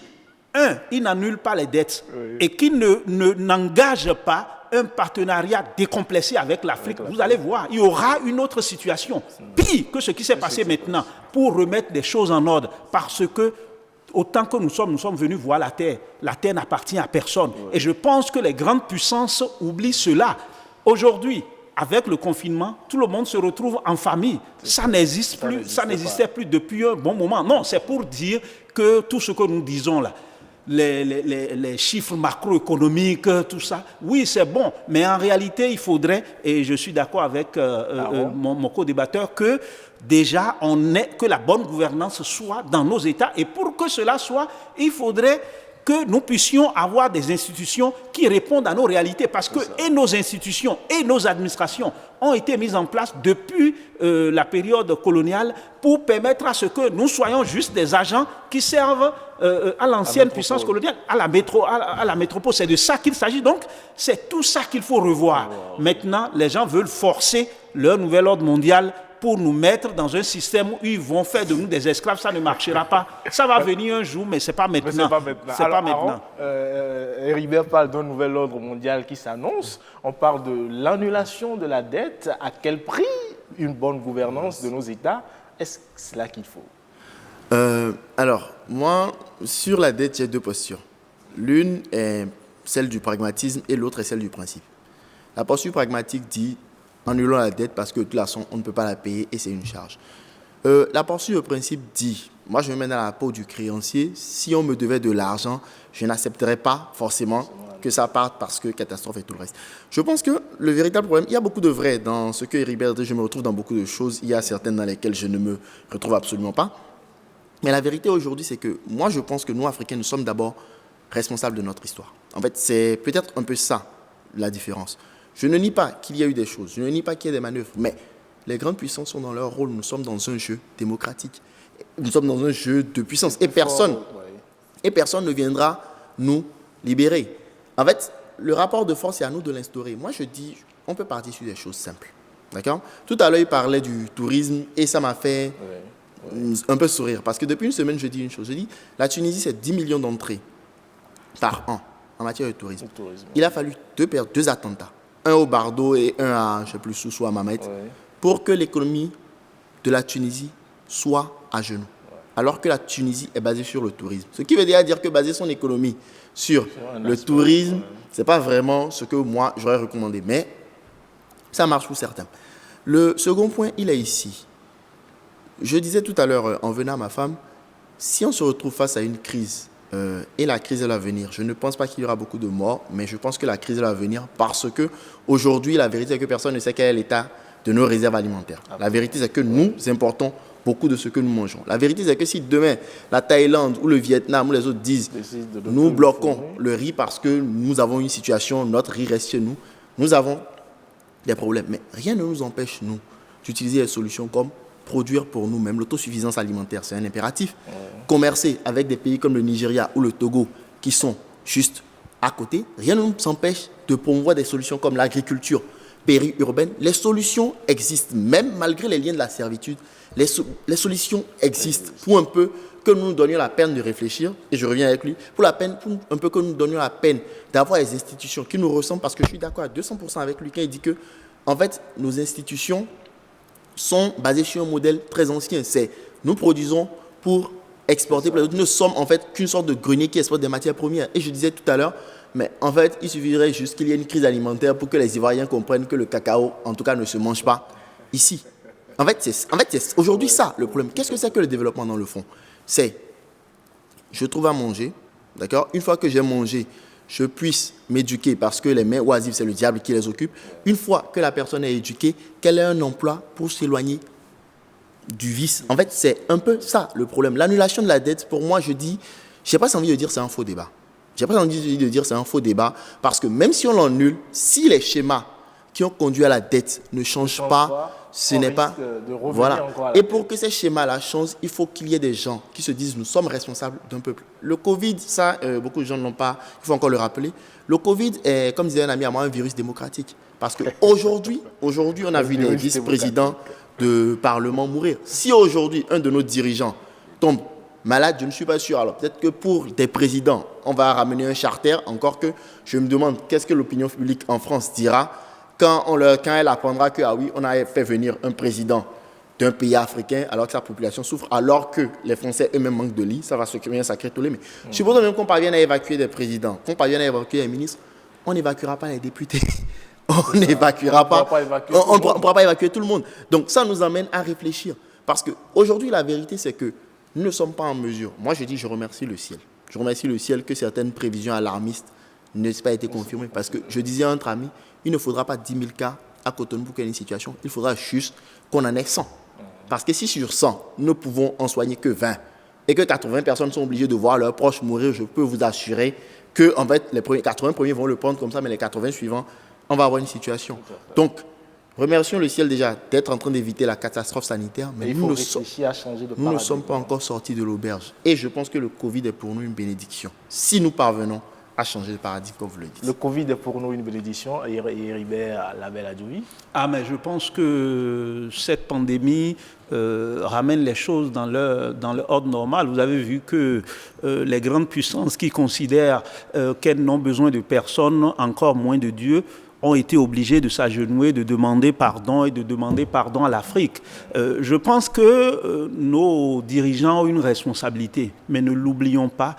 ils n'annulent pas les dettes et qu'ils n'engagent pas un partenariat décomplexé avec l'Afrique, vous allez voir, il y aura une autre situation, pire que ce qui s'est passé maintenant, pour remettre des choses en ordre, parce que autant que nous sommes venus voir la Terre. La Terre n'appartient à personne. Et je pense que les grandes puissances oublient cela. Aujourd'hui, avec le confinement, tout le monde se retrouve en famille. Ça n'existe plus, ça n'existait plus depuis un bon moment. Non, c'est pour dire que tout ce que nous disons là, les chiffres macroéconomiques, tout ça, oui, c'est bon, mais en réalité, il faudrait, et je suis d'accord avec mon co-débatteur, que déjà, que la bonne gouvernance soit dans nos États. Et pour que cela soit, il faudrait que nous puissions avoir des institutions qui répondent à nos réalités. Parce que et nos institutions et nos administrations ont été mises en place depuis la période coloniale pour permettre à ce que nous soyons juste des agents qui servent à l'ancienne puissance coloniale, à la métropole. C'est de ça qu'il s'agit. Donc, c'est tout ça qu'il faut revoir. Maintenant, les gens veulent forcer leur nouvel ordre mondial pour nous mettre dans un système où ils vont faire de nous des esclaves. Ça ne marchera pas. Ça va venir un jour, mais ce n'est pas maintenant. C'est pas maintenant. Heribert parle d'un nouvel ordre mondial qui s'annonce. On parle de l'annulation de la dette. À quel prix une bonne gouvernance de nos États? Est-ce cela qu'il faut? Alors, moi, sur la dette, j'ai deux postures. L'une est celle du pragmatisme et l'autre est celle du principe. La posture pragmatique dit annulons la dette parce que de toute façon, on ne peut pas la payer et c'est une charge. La posture de principe dit, moi je me mets dans la peau du créancier, si on me devait de l'argent, je n'accepterais pas forcément que ça parte parce que catastrophe et tout le reste. Je pense que le véritable problème, il y a beaucoup de vrai dans ce que Heribert dit, je me retrouve dans beaucoup de choses, il y a certaines dans lesquelles je ne me retrouve absolument pas. Mais la vérité aujourd'hui, c'est que moi je pense que nous, Africains, nous sommes d'abord responsables de notre histoire. En fait, c'est peut-être un peu ça la différence. Je ne nie pas qu'il y a eu des choses, je ne nie pas qu'il y ait des manœuvres, mais les grandes puissances sont dans leur rôle. Nous sommes dans un jeu démocratique. Nous sommes dans un jeu de puissance. Et personne ne viendra nous libérer. En fait, le rapport de force, c'est à nous de l'instaurer. Moi, je dis, on peut partir sur des choses simples. D'accord ? Tout à l'heure, il parlait du tourisme et ça m'a fait un peu sourire. Parce que depuis une semaine, je dis une chose. Je dis, la Tunisie, c'est 10 millions d'entrées par an en matière de tourisme. Il a fallu deux attentats. Un au Bardo et un à, je ne sais plus, Soussou à Mamet, pour que l'économie de la Tunisie soit à genoux. Alors que la Tunisie est basée sur le tourisme. Ce qui veut dire que baser son économie sur le tourisme, ce n'est pas vraiment ce que moi, j'aurais recommandé. Mais ça marche pour certains. Le second point, il est ici. Je disais tout à l'heure, en venant à ma femme, si on se retrouve face à une crise, et la crise elle va venir. Je ne pense pas qu'il y aura beaucoup de morts, mais je pense que la crise elle va venir parce que aujourd'hui, la vérité est que personne ne sait quel est l'état de nos réserves alimentaires. La vérité c'est que nous importons beaucoup de ce que nous mangeons. La vérité c'est que si demain la Thaïlande ou le Vietnam ou les autres disent nous bloquons le riz parce que nous avons une situation, notre riz reste chez nous, nous avons des problèmes. Mais rien ne nous empêche, nous, d'utiliser des solutions comme produire pour nous-mêmes. L'autosuffisance alimentaire, c'est un impératif. Commercer avec des pays comme le Nigeria ou le Togo qui sont juste à côté, rien ne nous empêche de promouvoir des solutions comme l'agriculture périurbaine. Les solutions existent, même malgré les liens de la servitude. Les solutions existent pour un peu que nous nous donnions la peine de réfléchir, et je reviens avec lui, pour un peu que nous nous donnions la peine d'avoir des institutions qui nous ressemblent, parce que je suis d'accord à 200% avec lui quand il dit que, en fait, nos institutions sont basées sur un modèle très ancien. C'est nous produisons pour exporter. Nous ne sommes en fait qu'une sorte de grenier qui exporte des matières premières. Et je disais tout à l'heure, mais en fait, il suffirait juste qu'il y ait une crise alimentaire pour que les Ivoiriens comprennent que le cacao, en tout cas, ne se mange pas ici. En fait, c'est aujourd'hui ça le problème. Qu'est-ce que c'est que le développement dans le fond? C'est, je trouve à manger, d'accord? Une fois que j'ai mangé, je puisse m'éduquer parce que les mains oisives, c'est le diable qui les occupe. Une fois que la personne est éduquée, qu'elle ait un emploi pour s'éloigner du vice. En fait, c'est un peu ça le problème. L'annulation de la dette, pour moi, je dis, je n'ai pas envie de dire c'est un faux débat. Je n'ai pas envie de dire c'est un faux débat parce que même si on l'annule, si les schémas qui ont conduit à la dette ne changent pas, ce n'est pas... Voilà. Et pour que ces schémas-là changent, il faut qu'il y ait des gens qui se disent nous sommes responsables d'un peuple. Le Covid, ça, beaucoup de gens n'ont pas... Il faut encore le rappeler. Le Covid est, comme disait un ami à moi, un virus démocratique. Parce qu'aujourd'hui, on a vu des vice-présidents de Parlement mourir. Si aujourd'hui, un de nos dirigeants tombe malade, je ne suis pas sûr. Alors peut-être que pour des présidents, on va ramener un charter. Encore que je me demande qu'est-ce que l'opinion publique en France dira quand elle apprendra que, ah oui, on a fait venir un président d'un pays africain alors que sa population souffre, alors que les Français eux-mêmes manquent de lits, ça va se créer un sacré tollé. Mais supposons même qu'on parvienne à évacuer des présidents, qu'on parvienne à évacuer des ministres, on n'évacuera pas les députés. On n'évacuera pas. On ne pourra pas évacuer tout le monde. Donc ça nous amène à réfléchir. Parce qu'aujourd'hui, la vérité, c'est que nous ne sommes pas en mesure. Moi, je dis, je remercie le ciel. Je remercie le ciel que certaines prévisions alarmistes n'aient pas été confirmées. Parce que je disais à un autre ami, il ne faudra pas 10 000 cas à Cotonou pour qu'il y ait une situation. Il faudra juste qu'on en ait 100. Parce que si sur 100, nous ne pouvons en soigner que 20 et que 80 personnes sont obligées de voir leurs proches mourir, je peux vous assurer que en fait, les 80 premiers vont le prendre comme ça, mais les 80 suivants, on va avoir une situation. Donc, remercions le ciel déjà d'être en train d'éviter la catastrophe sanitaire, mais nous ne sommes pas encore sortis de l'auberge. Et je pense que le Covid est pour nous une bénédiction. Si nous parvenons à changer de paradigme, comme vous le dites. Le Covid est pour nous une bénédiction, et Héribert Labelle-Adjoui. Mais je pense que cette pandémie ramène les choses dans le ordre normal. Vous avez vu que les grandes puissances qui considèrent qu'elles n'ont besoin de personne, encore moins de Dieu, ont été obligés de s'agenouiller, de demander pardon et de demander pardon à l'Afrique. Je pense que nos dirigeants ont une responsabilité, mais ne l'oublions pas,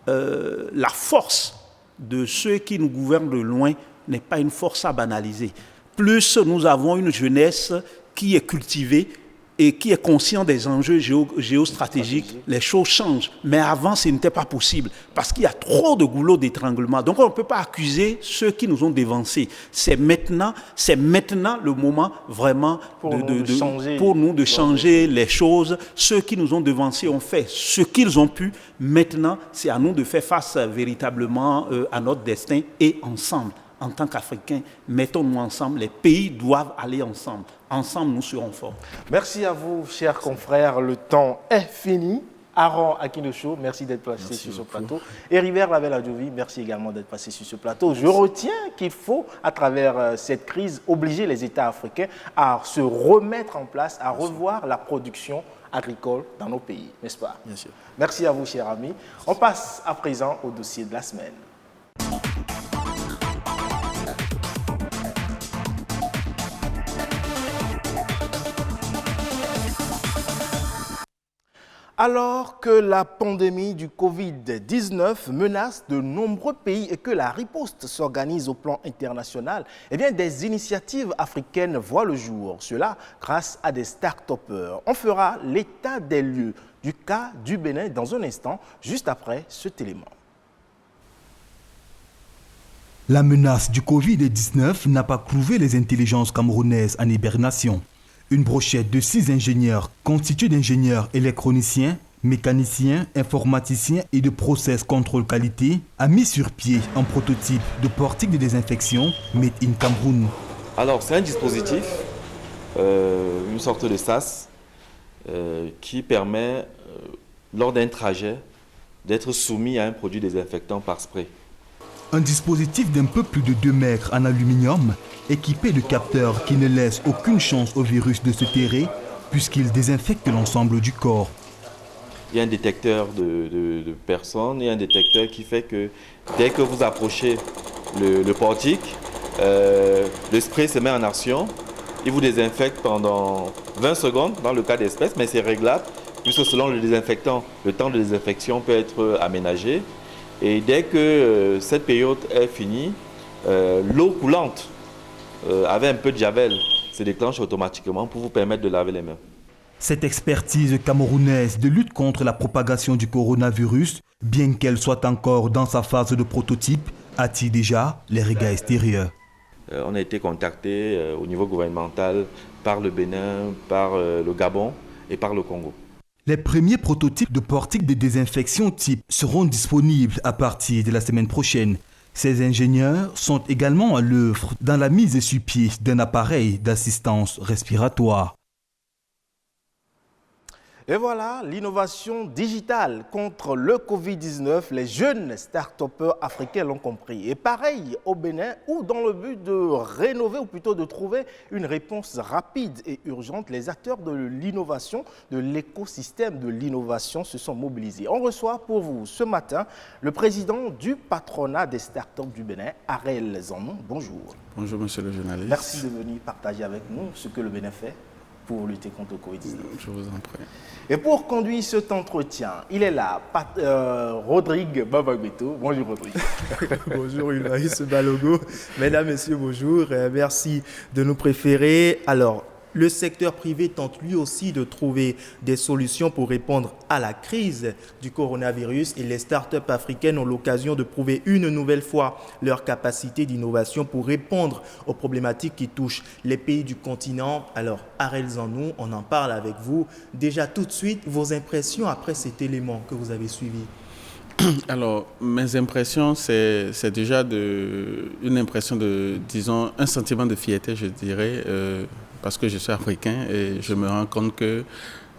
la force de ceux qui nous gouvernent de loin n'est pas une force à banaliser. Plus nous avons une jeunesse qui est cultivée et qui est consciente des enjeux géostratégiques, les choses changent. Mais avant, ce n'était pas possible parce qu'il y a trop de goulot d'étranglement. Donc, on ne peut pas accuser ceux qui nous ont dévancés. C'est maintenant le moment vraiment pour nous de changer les choses. Ceux qui nous ont devancés ont fait ce qu'ils ont pu. Maintenant, c'est à nous de faire face véritablement à notre destin et ensemble. En tant qu'Africains, mettons-nous ensemble. Les pays doivent aller ensemble. Ensemble, nous serons forts. Merci à vous, chers confrères. Le temps est fini. Aaron Akinosho, merci d'être passé sur ce plateau. Héribert Labelle-Adjoui, merci également d'être passé sur ce plateau. Je retiens qu'il faut, à travers cette crise, obliger les États africains à se remettre en place, à revoir la production agricole dans nos pays, n'est-ce pas? Bien sûr. Merci à vous, chers amis. On passe à présent au dossier de la semaine. Alors que la pandémie du Covid-19 menace de nombreux pays et que la riposte s'organise au plan international, eh bien, des initiatives africaines voient le jour. Cela grâce à des start-upers. On fera l'état des lieux du cas du Bénin dans un instant, juste après cet élément. La menace du Covid-19 n'a pas cloué les intelligences camerounaises en hibernation. Une brochette de 6 ingénieurs, constituée d'ingénieurs électroniciens, mécaniciens, informaticiens et de process contrôle qualité, a mis sur pied un prototype de portique de désinfection Made in Cameroun. Alors, c'est un dispositif, une sorte de sas, qui permet, lors d'un trajet, d'être soumis à un produit désinfectant par spray. Un dispositif d'un peu plus de 2 mètres en aluminium, équipé de capteurs qui ne laissent aucune chance au virus de se terrer, puisqu'il désinfecte l'ensemble du corps. Il y a un détecteur de personnes et un détecteur qui fait que dès que vous approchez le portique, le spray se met en action. Il vous désinfecte pendant 20 secondes dans le cas d'espèce, mais c'est réglable. puisque selon le désinfectant, le temps de désinfection peut être aménagé. Et dès que cette période est finie, l'eau coulante avec un peu de javel se déclenche automatiquement pour vous permettre de laver les mains. Cette expertise camerounaise de lutte contre la propagation du coronavirus, bien qu'elle soit encore dans sa phase de prototype, attire déjà les regards extérieurs. On a été contacté au niveau gouvernemental par le Bénin, par le Gabon et par le Congo. Les premiers prototypes de portiques de désinfection type seront disponibles à partir de la semaine prochaine. Ces ingénieurs sont également à l'œuvre dans la mise sur pied d'un appareil d'assistance respiratoire. Et voilà, l'innovation digitale contre le Covid-19, les jeunes start-upers africains l'ont compris. Et pareil au Bénin, où dans le but de rénover ou plutôt de trouver une réponse rapide et urgente, les acteurs de l'innovation, de l'écosystème de l'innovation se sont mobilisés. On reçoit pour vous ce matin le président du patronat des start-up du Bénin, Arel Zanon. Bonjour. Bonjour monsieur le journaliste. Merci de venir partager avec nous ce que le Bénin fait pour lutter contre le Covid-19. Je vous en prie. Et pour conduire cet entretien, il est là, Rodrigue Babagbeto. Bonjour Rodrigue. Bonjour Ulvaïs Balogo. Mesdames, Messieurs, bonjour. Merci de nous préférer. Alors, le secteur privé tente lui aussi de trouver des solutions pour répondre à la crise du coronavirus et les startups africaines ont l'occasion de prouver une nouvelle fois leur capacité d'innovation pour répondre aux problématiques qui touchent les pays du continent. Alors, Arel Zanon, on en parle avec vous. Déjà tout de suite, vos impressions après cet élément que vous avez suivi. Alors, mes impressions, c'est déjà une impression de, disons, un sentiment de fierté, je dirais, parce que je suis africain et je me rends compte que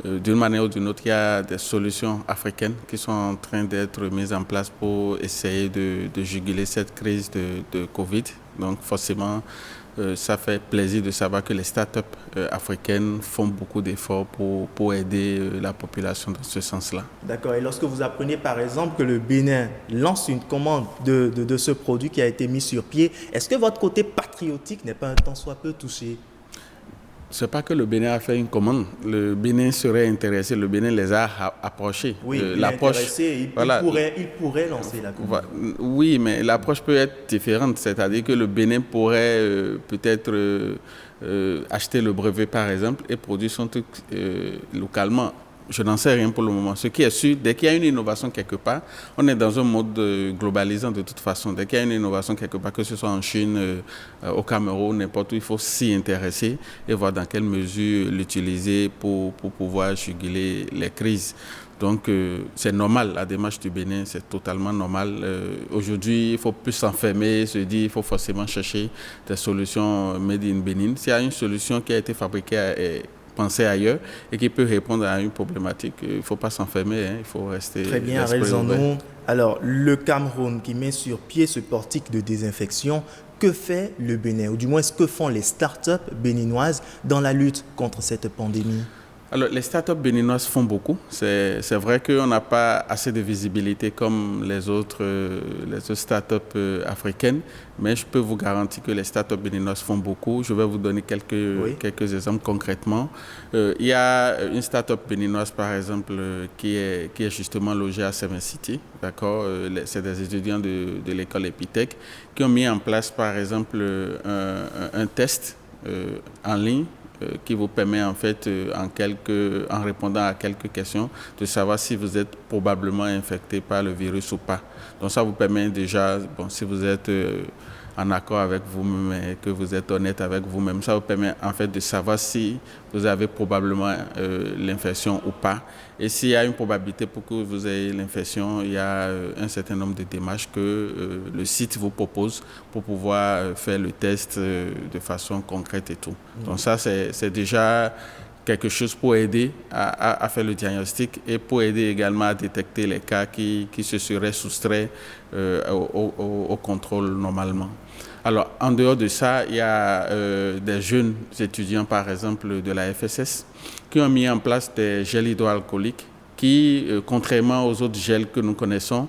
d'une manière ou d'une autre, il y a des solutions africaines qui sont en train d'être mises en place pour essayer de juguler cette crise de Covid. Donc forcément, ça fait plaisir de savoir que les startups africaines font beaucoup d'efforts pour aider la population dans ce sens-là. D'accord. Et lorsque vous apprenez par exemple que le Bénin lance une commande de ce produit qui a été mis sur pied, est-ce que votre côté patriotique n'est pas un tant soit peu touché ? Ce n'est pas que le Bénin a fait une commande. Le Bénin serait intéressé, le Bénin les a approchés. Oui, il est intéressé, il pourrait lancer la commande. Oui, mais l'approche peut être différente. C'est-à-dire que le Bénin pourrait peut-être acheter le brevet, par exemple, et produire son truc localement. Je n'en sais rien pour le moment. Ce qui est sûr, dès qu'il y a une innovation quelque part, on est dans un mode globalisant de toute façon. Dès qu'il y a une innovation quelque part, que ce soit en Chine, au Cameroun, n'importe où, il faut s'y intéresser et voir dans quelle mesure l'utiliser pour pouvoir juguler les crises. Donc, c'est normal, la démarche du Bénin, c'est totalement normal. Aujourd'hui, il faut plus s'enfermer, se dire il faut forcément chercher des solutions made in Bénin. S'il y a une solution qui a été fabriquée penser ailleurs et qui peut répondre à une problématique. Il ne faut pas s'enfermer, il faut rester... Très bien, Arel Zanon. Alors, le Cameroun qui met sur pied ce portique de désinfection, que fait le Bénin? Ou du moins, ce que font les startups béninoises dans la lutte contre cette pandémie? Alors, les startups béninoises font beaucoup. C'est vrai qu'on n'a pas assez de visibilité comme les autres startups africaines, mais je peux vous garantir que les startups béninoises font beaucoup. Je vais vous donner quelques exemples concrètement. Il y a une startup béninoise, par exemple, qui est justement logée à Seven City. D'accord, c'est des étudiants de l'école Epitech qui ont mis en place, par exemple, un test en ligne qui vous permet en fait, en répondant à quelques questions, de savoir si vous êtes probablement infecté par le virus ou pas. Donc ça vous permet déjà, si vous êtes en accord avec vous-même et que vous êtes honnête avec vous-même, ça vous permet en fait de savoir si vous avez probablement l'infection ou pas. Et s'il y a une probabilité pour que vous ayez l'infection, il y a un certain nombre de démarches que le site vous propose pour pouvoir faire le test de façon concrète et tout. Donc ça, c'est déjà quelque chose pour aider à faire le diagnostic et pour aider également à détecter les cas qui se seraient soustraits au contrôle normalement. Alors, en dehors de ça, il y a des jeunes étudiants, par exemple, de la FSS, qui ont mis en place des gels hydroalcooliques qui, contrairement aux autres gels que nous connaissons,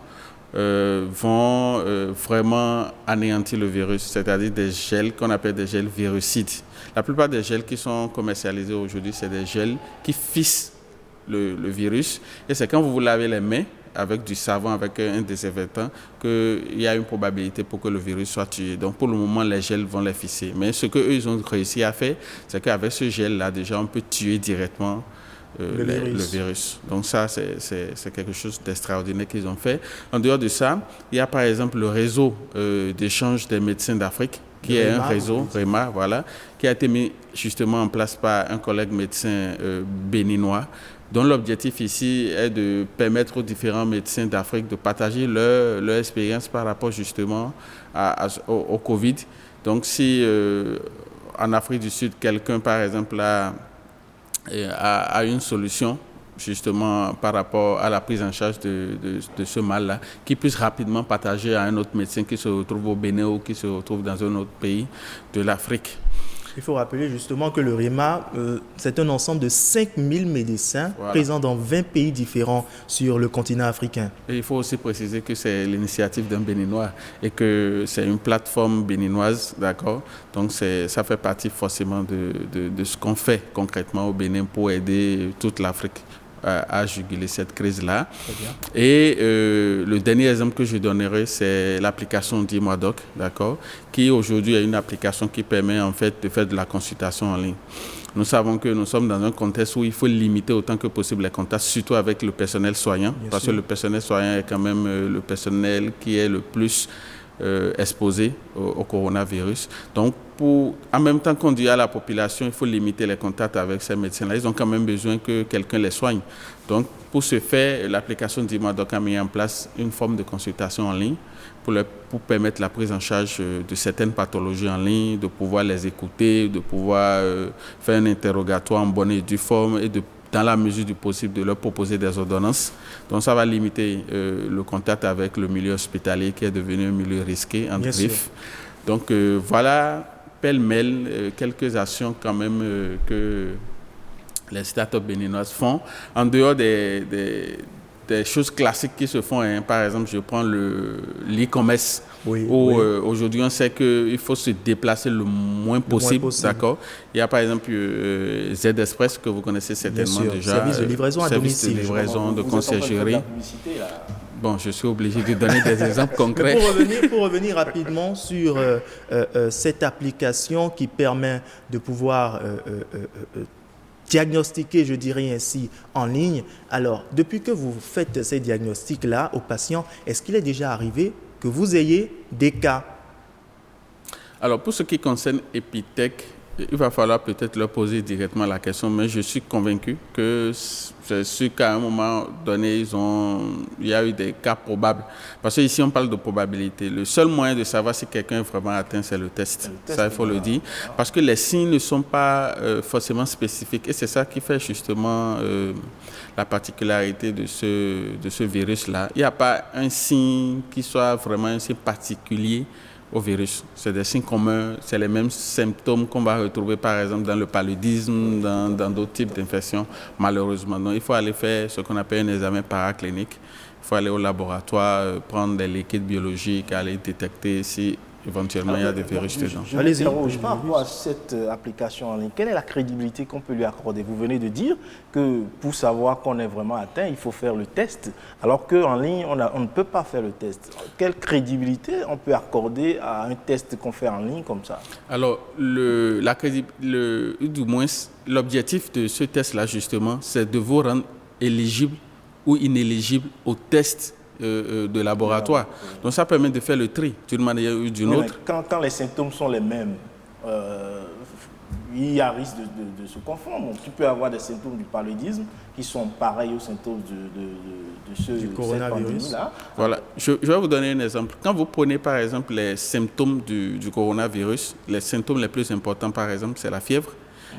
vont vraiment anéantir le virus, c'est-à-dire des gels qu'on appelle des gels virucides. La plupart des gels qui sont commercialisés aujourd'hui, c'est des gels qui fixent le virus. Et c'est quand vous vous lavez les mains avec du savon, avec un désinfectant, qu'il y a une probabilité pour que le virus soit tué. Donc pour le moment, les gels vont les fisser. Mais ce qu'eux, ils ont réussi à faire, c'est qu'avec ce gel-là, déjà, on peut tuer directement le virus. Donc ça, c'est quelque chose d'extraordinaire qu'ils ont fait. En dehors de ça, il y a par exemple le réseau d'échange des médecins d'Afrique, qui est un réseau, REMA, voilà, qui a été mis justement en place par un collègue médecin béninois, dont l'objectif ici est de permettre aux différents médecins d'Afrique de partager leur expérience par rapport justement au Covid. Donc si en Afrique du Sud, quelqu'un par exemple a une solution justement par rapport à la prise en charge de ce mal-là, qui puisse rapidement partager à un autre médecin qui se retrouve au Bénin ou qui se retrouve dans un autre pays de l'Afrique. Il faut rappeler justement que le REMA, c'est un ensemble de 5000 médecins présents dans 20 pays différents sur le continent africain. Et il faut aussi préciser que c'est l'initiative d'un Béninois et que c'est une plateforme béninoise, d'accord? Donc ça fait partie forcément de ce qu'on fait concrètement au Bénin pour aider toute l'Afrique à juguler cette crise-là. Et le dernier exemple que je donnerai, c'est l'application Dis-moi-Doc, d'accord, qui aujourd'hui est une application qui permet en fait de faire de la consultation en ligne. Nous savons que nous sommes dans un contexte où il faut limiter autant que possible les contacts, surtout avec le personnel soignant, parce que le personnel soignant est quand même le personnel qui est le plus exposés au coronavirus. Donc, en même temps qu'on dit à la population, il faut limiter les contacts avec ces médecins-là. Ils ont quand même besoin que quelqu'un les soigne. Donc, pour ce faire, l'application Dis-moi-Doc a mis en place une forme de consultation en ligne pour permettre la prise en charge de certaines pathologies en ligne, de pouvoir les écouter, de pouvoir faire un interrogatoire en bonne et due forme et dans la mesure du possible, de leur proposer des ordonnances. Donc ça va limiter le contact avec le milieu hospitalier qui est devenu un milieu risqué, en griffe. Donc voilà, pêle-mêle, quelques actions quand même que les startups béninoises font. En dehors des choses classiques qui se font, hein. Par exemple, je prends l'e-commerce, où aujourd'hui on sait qu'il faut se déplacer le moins possible. D'accord. Il y a par exemple Z-Express que vous connaissez certainement déjà. Service de livraison à domicile. Service de livraison, de conciergerie. Bon, je suis obligé de donner des exemples concrets. Pour revenir rapidement sur cette application qui permet de pouvoir diagnostiquer, je dirais ainsi, en ligne. Alors, depuis que vous faites ces diagnostics-là aux patients, est-ce qu'il est déjà arrivé que vous ayez des cas? Alors, pour ce qui concerne Epitech, il va falloir peut-être leur poser directement la question, mais je suis convaincu que c'est sûr qu'à un moment donné, il y a eu des cas probables. Parce qu'ici, on parle de probabilité. Le seul moyen de savoir si quelqu'un est vraiment atteint, c'est le test. Ça, il faut le dire. Parce que les signes ne sont pas forcément spécifiques. Et c'est ça qui fait justement la particularité de ce virus-là. Il n'y a pas un signe qui soit vraiment un signe particulier au virus. C'est des signes communs, c'est les mêmes symptômes qu'on va retrouver par exemple dans le paludisme, dans d'autres types d'infections, malheureusement. Donc il faut aller faire ce qu'on appelle un examen paraclinique. Il faut aller au laboratoire, prendre des liquides biologiques, aller détecter si éventuellement il y a des virus dedans. Allez-y. Par rapport à cette application en ligne, quelle est la crédibilité qu'on peut lui accorder? Vous venez de dire que pour savoir qu'on est vraiment atteint, il faut faire le test, alors qu'en ligne, on ne peut pas faire le test. Quelle crédibilité on peut accorder à un test qu'on fait en ligne comme ça? Alors, du moins, l'objectif de ce test-là, justement, c'est de vous rendre éligible ou inéligible au test de laboratoire. Donc ça permet de faire le tri d'une manière ou d'une autre. Quand les symptômes sont les mêmes, il y a risque de se confondre. Donc, tu peux avoir des symptômes du paludisme qui sont pareils aux symptômes du coronavirus. Voilà. Je vais vous donner un exemple. Quand vous prenez par exemple les symptômes du coronavirus, les symptômes les plus importants par exemple, c'est la fièvre.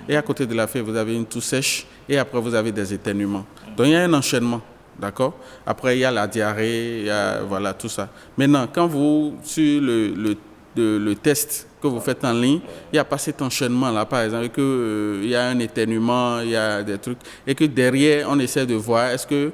Et à côté de la fièvre, vous avez une toux sèche et après vous avez des éternuements. Donc il y a un enchaînement. D'accord. Après, il y a la diarrhée, il y a voilà, tout ça. Maintenant, quand vous, sur le test que vous faites en ligne, il n'y a pas cet enchaînement-là, par exemple, qu'il y a un éternuement, il y a des trucs, et que derrière, on essaie de voir, est-ce que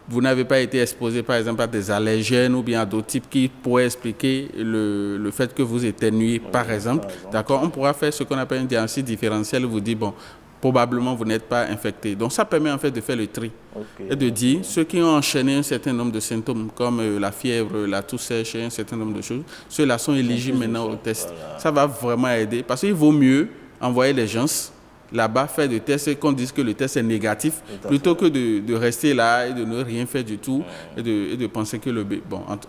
vous n'avez pas été exposé, par exemple, à des allergènes ou bien à d'autres types qui pourraient expliquer le fait que vous éternuez, par exemple. D'accord. On pourra faire ce qu'on appelle un diagnostic différentiel, vous dit, bon, probablement vous n'êtes pas infecté. Donc ça permet en fait de faire le tri et de dire ceux qui ont enchaîné un certain nombre de symptômes comme la fièvre, la toux sèche et un certain nombre de choses, ceux-là sont éligibles maintenant au test. Voilà. Ça va vraiment aider parce qu'il vaut mieux envoyer les gens là-bas faire des tests et qu'on dise que le test est négatif plutôt que de rester là et de ne rien faire du tout et de penser que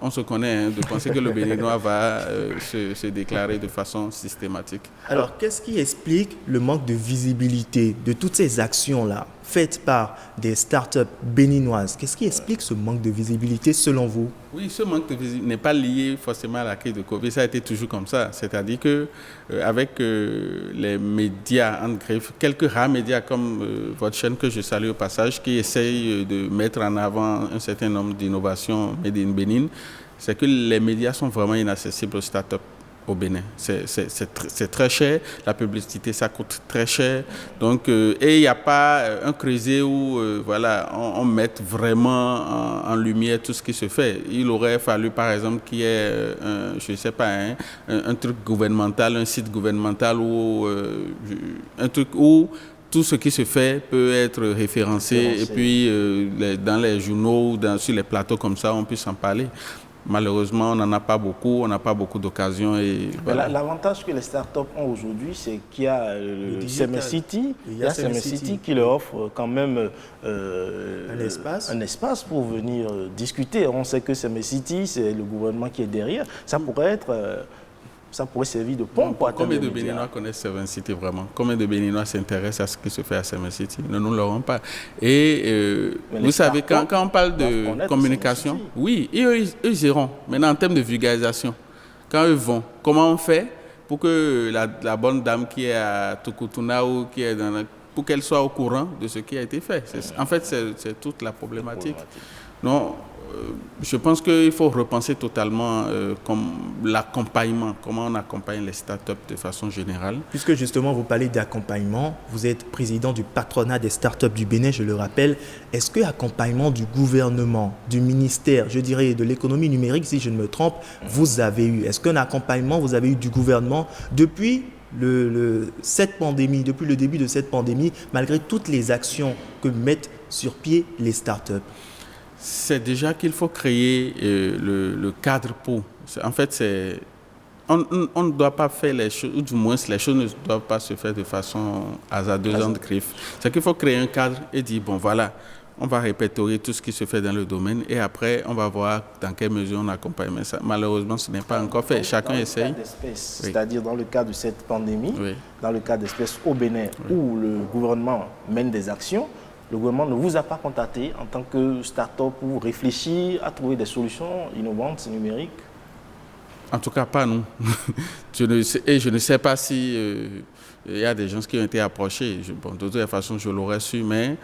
on se connaît, de penser que le Béninois va se déclarer de façon systématique. Alors, qu'est-ce qui explique le manque de visibilité de toutes ces actions-là faites par des startups béninoises? Qu'est-ce qui explique ce manque de visibilité selon vous? Oui, ce manque de visibilité n'est pas lié forcément à la crise de Covid. Ça a été toujours comme ça. C'est-à-dire que avec les médias en griffe, quelques rares médias comme votre chaîne que je salue au passage, qui essayent de mettre en avant un certain nombre d'innovations made in Bénin, c'est que les médias sont vraiment inaccessibles aux startups au Bénin. C'est très cher, la publicité ça coûte très cher, donc et il n'y a pas un creuset où on mette vraiment en lumière tout ce qui se fait. Il aurait fallu par exemple qu'il y ait un truc gouvernemental, un site gouvernemental ou un truc où tout ce qui se fait peut être référencé. Et puis dans les journaux ou sur les plateaux comme ça, on puisse en parler. Malheureusement, on n'en a pas beaucoup, on n'a pas beaucoup d'occasions. Voilà. L'avantage que les startups ont aujourd'hui, c'est qu'il y a le CMS City, qui leur offre quand même un espace pour venir discuter. On sait que CMS City, c'est le gouvernement qui est derrière. Ça pourrait servir de pont. Combien de Béninois connaissent CMS City vraiment? Combien de Béninois s'intéressent à ce qui se fait à CMS City? Nous ne l'aurons pas. Et vous savez, quand on parle de communication, oui, eux iront. Maintenant, en termes de vulgarisation, quand eux vont, comment on fait pour que la bonne dame qui est à Tukutuna ou qui est pour qu'elle soit au courant de ce qui a été fait? En fait, c'est toute la problématique. Non. Je pense qu'il faut repenser totalement l'accompagnement, comment on accompagne les startups de façon générale. Puisque justement vous parlez d'accompagnement, vous êtes président du patronat des startups du Bénin, je le rappelle. Est-ce que l'accompagnement du gouvernement, du ministère, je dirais de l'économie numérique, si je ne me trompe, vous avez eu? Est-ce qu'un accompagnement vous avez eu du gouvernement depuis cette pandémie, depuis le début de cette pandémie, malgré toutes les actions que mettent sur pied les startups? C'est déjà qu'il faut créer le cadre pour. En fait, on ne doit pas faire les choses, ou du moins les choses ne doivent pas se faire de façon hasardeuse en griffe. C'est qu'il faut créer un cadre et dire, bon voilà, on va répertorier tout ce qui se fait dans le domaine et après on va voir dans quelle mesure on accompagne. Mais ça, malheureusement, ce n'est pas encore fait. Chacun essaye. C'est-à-dire dans le cadre de cette pandémie, dans le cas d'espèces au Bénin où le gouvernement mène des actions, le gouvernement ne vous a pas contacté en tant que start-up pour réfléchir à trouver des solutions innovantes numériques? En tout cas, pas nous. Je ne sais pas si il y a des gens qui ont été approchés. De toute façon, je l'aurais su, mais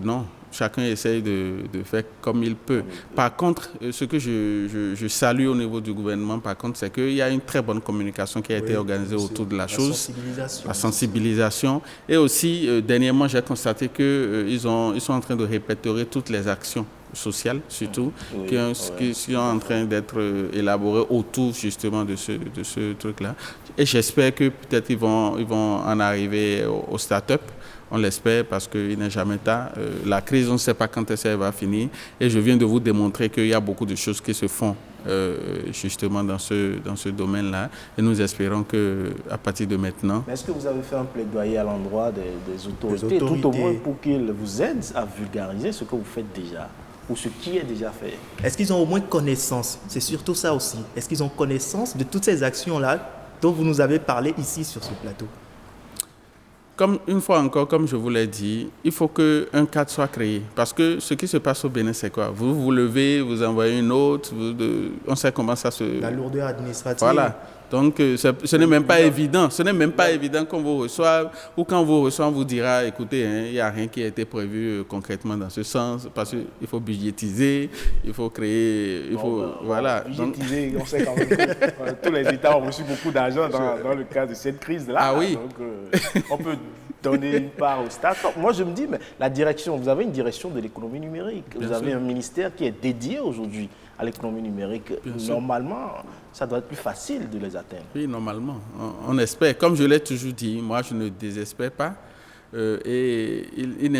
non. Chacun essaye de faire comme il peut. Par contre, ce que je salue au niveau du gouvernement, par contre, c'est qu'il y a une très bonne communication qui a été organisée autour de la chose. La sensibilisation. Et aussi, dernièrement, j'ai constaté qu'ils sont en train de répertorier toutes les actions sociales, surtout, qui sont en train d'être élaborées autour, justement, de ce truc-là. Et j'espère que peut-être ils vont en arriver aux start-up. On l'espère parce qu'il n'est jamais tard. La crise, on ne sait pas quand elle va finir. Et je viens de vous démontrer qu'il y a beaucoup de choses qui se font justement dans ce domaine-là. Et nous espérons qu'à partir de maintenant... Mais est-ce que vous avez fait un plaidoyer à l'endroit des autorités, tout au moins pour qu'ils vous aident à vulgariser ce que vous faites déjà ou ce qui est déjà fait? Est-ce qu'ils ont au moins connaissance? C'est surtout ça aussi. Est-ce qu'ils ont connaissance de toutes ces actions-là dont vous nous avez parlé ici sur ce plateau? Une fois encore, comme je vous l'ai dit, il faut qu'un cadre soit créé. Parce que ce qui se passe au Bénin, c'est quoi? Vous vous levez, vous envoyez une autre, on sait comment ça se... La lourdeur administrative. Voilà. Donc, ce n'est même pas évident. Ce n'est même pas évident qu'on vous reçoive ou quand vous reçoit, on vous dira, écoutez, il n'y a rien qui a été prévu concrètement dans ce sens parce qu'il faut budgétiser, il faut créer, voilà. Budgétiser, on sait quand même que tous les États ont reçu beaucoup d'argent dans le cadre de cette crise-là. Ah oui. Donc, on peut donner une part au start-up. Moi, je me dis, mais la direction, vous avez une direction de l'économie numérique. Vous avez un ministère qui est dédié aujourd'hui à l'économie numérique. Normalement, ça doit être plus facile de les atteindre. Oui, normalement. On espère. Comme je l'ai toujours dit, moi, je ne désespère pas. et il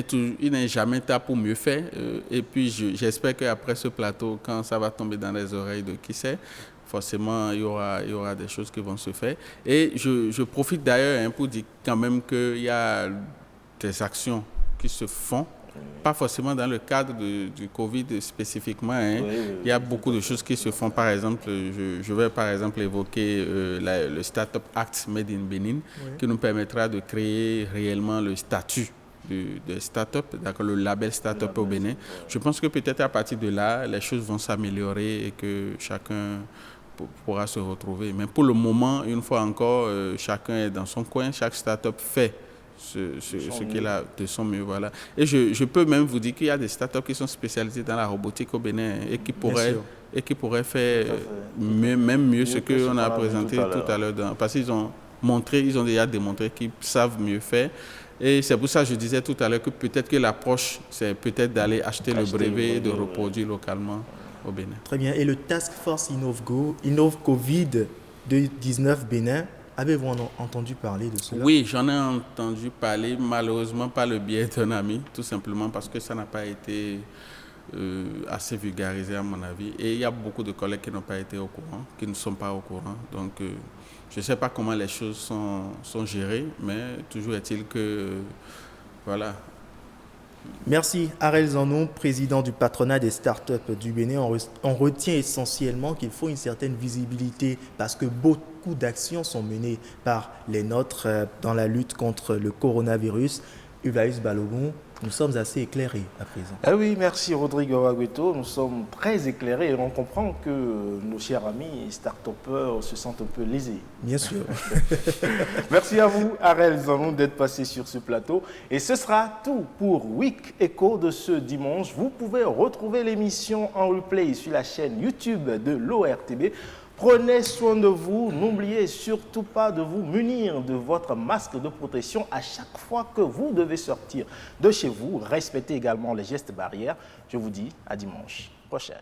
n'est jamais tard pour mieux faire. Et puis j'espère qu'après ce plateau, quand ça va tomber dans les oreilles de qui sait, forcément il y aura des choses qui vont se faire. Et je profite d'ailleurs pour dire quand même qu'il y a des actions qui se font, pas forcément dans le cadre du Covid spécifiquement. Il y a beaucoup de choses qui se font. Par exemple, je vais par exemple évoquer le Startup Act Made in Benin, qui nous permettra de créer réellement le statut de start-up, d'accord, le label start-up au Bénin. Je pense que peut-être à partir de là, les choses vont s'améliorer et que chacun pourra se retrouver. Mais pour le moment, une fois encore, chacun est dans son coin, chaque start-up fait ce qu'il a de son mieux. Voilà. Et je peux même vous dire qu'il y a des startups qui sont spécialisées dans la robotique au Bénin et qui pourraient faire même mieux ce qu'on a présenté tout à l'heure. Parce qu'ils ont déjà démontré qu'ils savent mieux faire. Et c'est pour ça que je disais tout à l'heure que peut-être que l'approche, c'est peut-être d'aller acheter le brevet et de reproduire localement au Bénin. Très bien. Et le Task Force Innove Covid-19 Bénin, avez-vous entendu parler de cela? Oui, j'en ai entendu parler, malheureusement par le biais d'un ami, tout simplement parce que ça n'a pas été assez vulgarisé à mon avis. Et il y a beaucoup de collègues qui n'ont pas été au courant, qui ne sont pas au courant. Donc, je ne sais pas comment les choses sont gérées, mais toujours est-il que, voilà. Merci Harel Zanou, président du patronat des startups du Bénin. On retient essentiellement qu'il faut une certaine visibilité parce que beaucoup d'actions sont menées par les nôtres dans la lutte contre le coronavirus. Ulaïs Balogun, nous sommes assez éclairés à présent. Ah oui, merci Rodrigo Agueto. Nous sommes très éclairés et on comprend que nos chers amis start-upers se sentent un peu lésés. Bien sûr. Merci à vous, Harel Zanou, d'être passé sur ce plateau. Et ce sera tout pour Week Echo de ce dimanche. Vous pouvez retrouver l'émission en replay sur la chaîne YouTube de l'ORTB. Prenez soin de vous, n'oubliez surtout pas de vous munir de votre masque de protection à chaque fois que vous devez sortir de chez vous. Respectez également les gestes barrières. Je vous dis à dimanche prochain.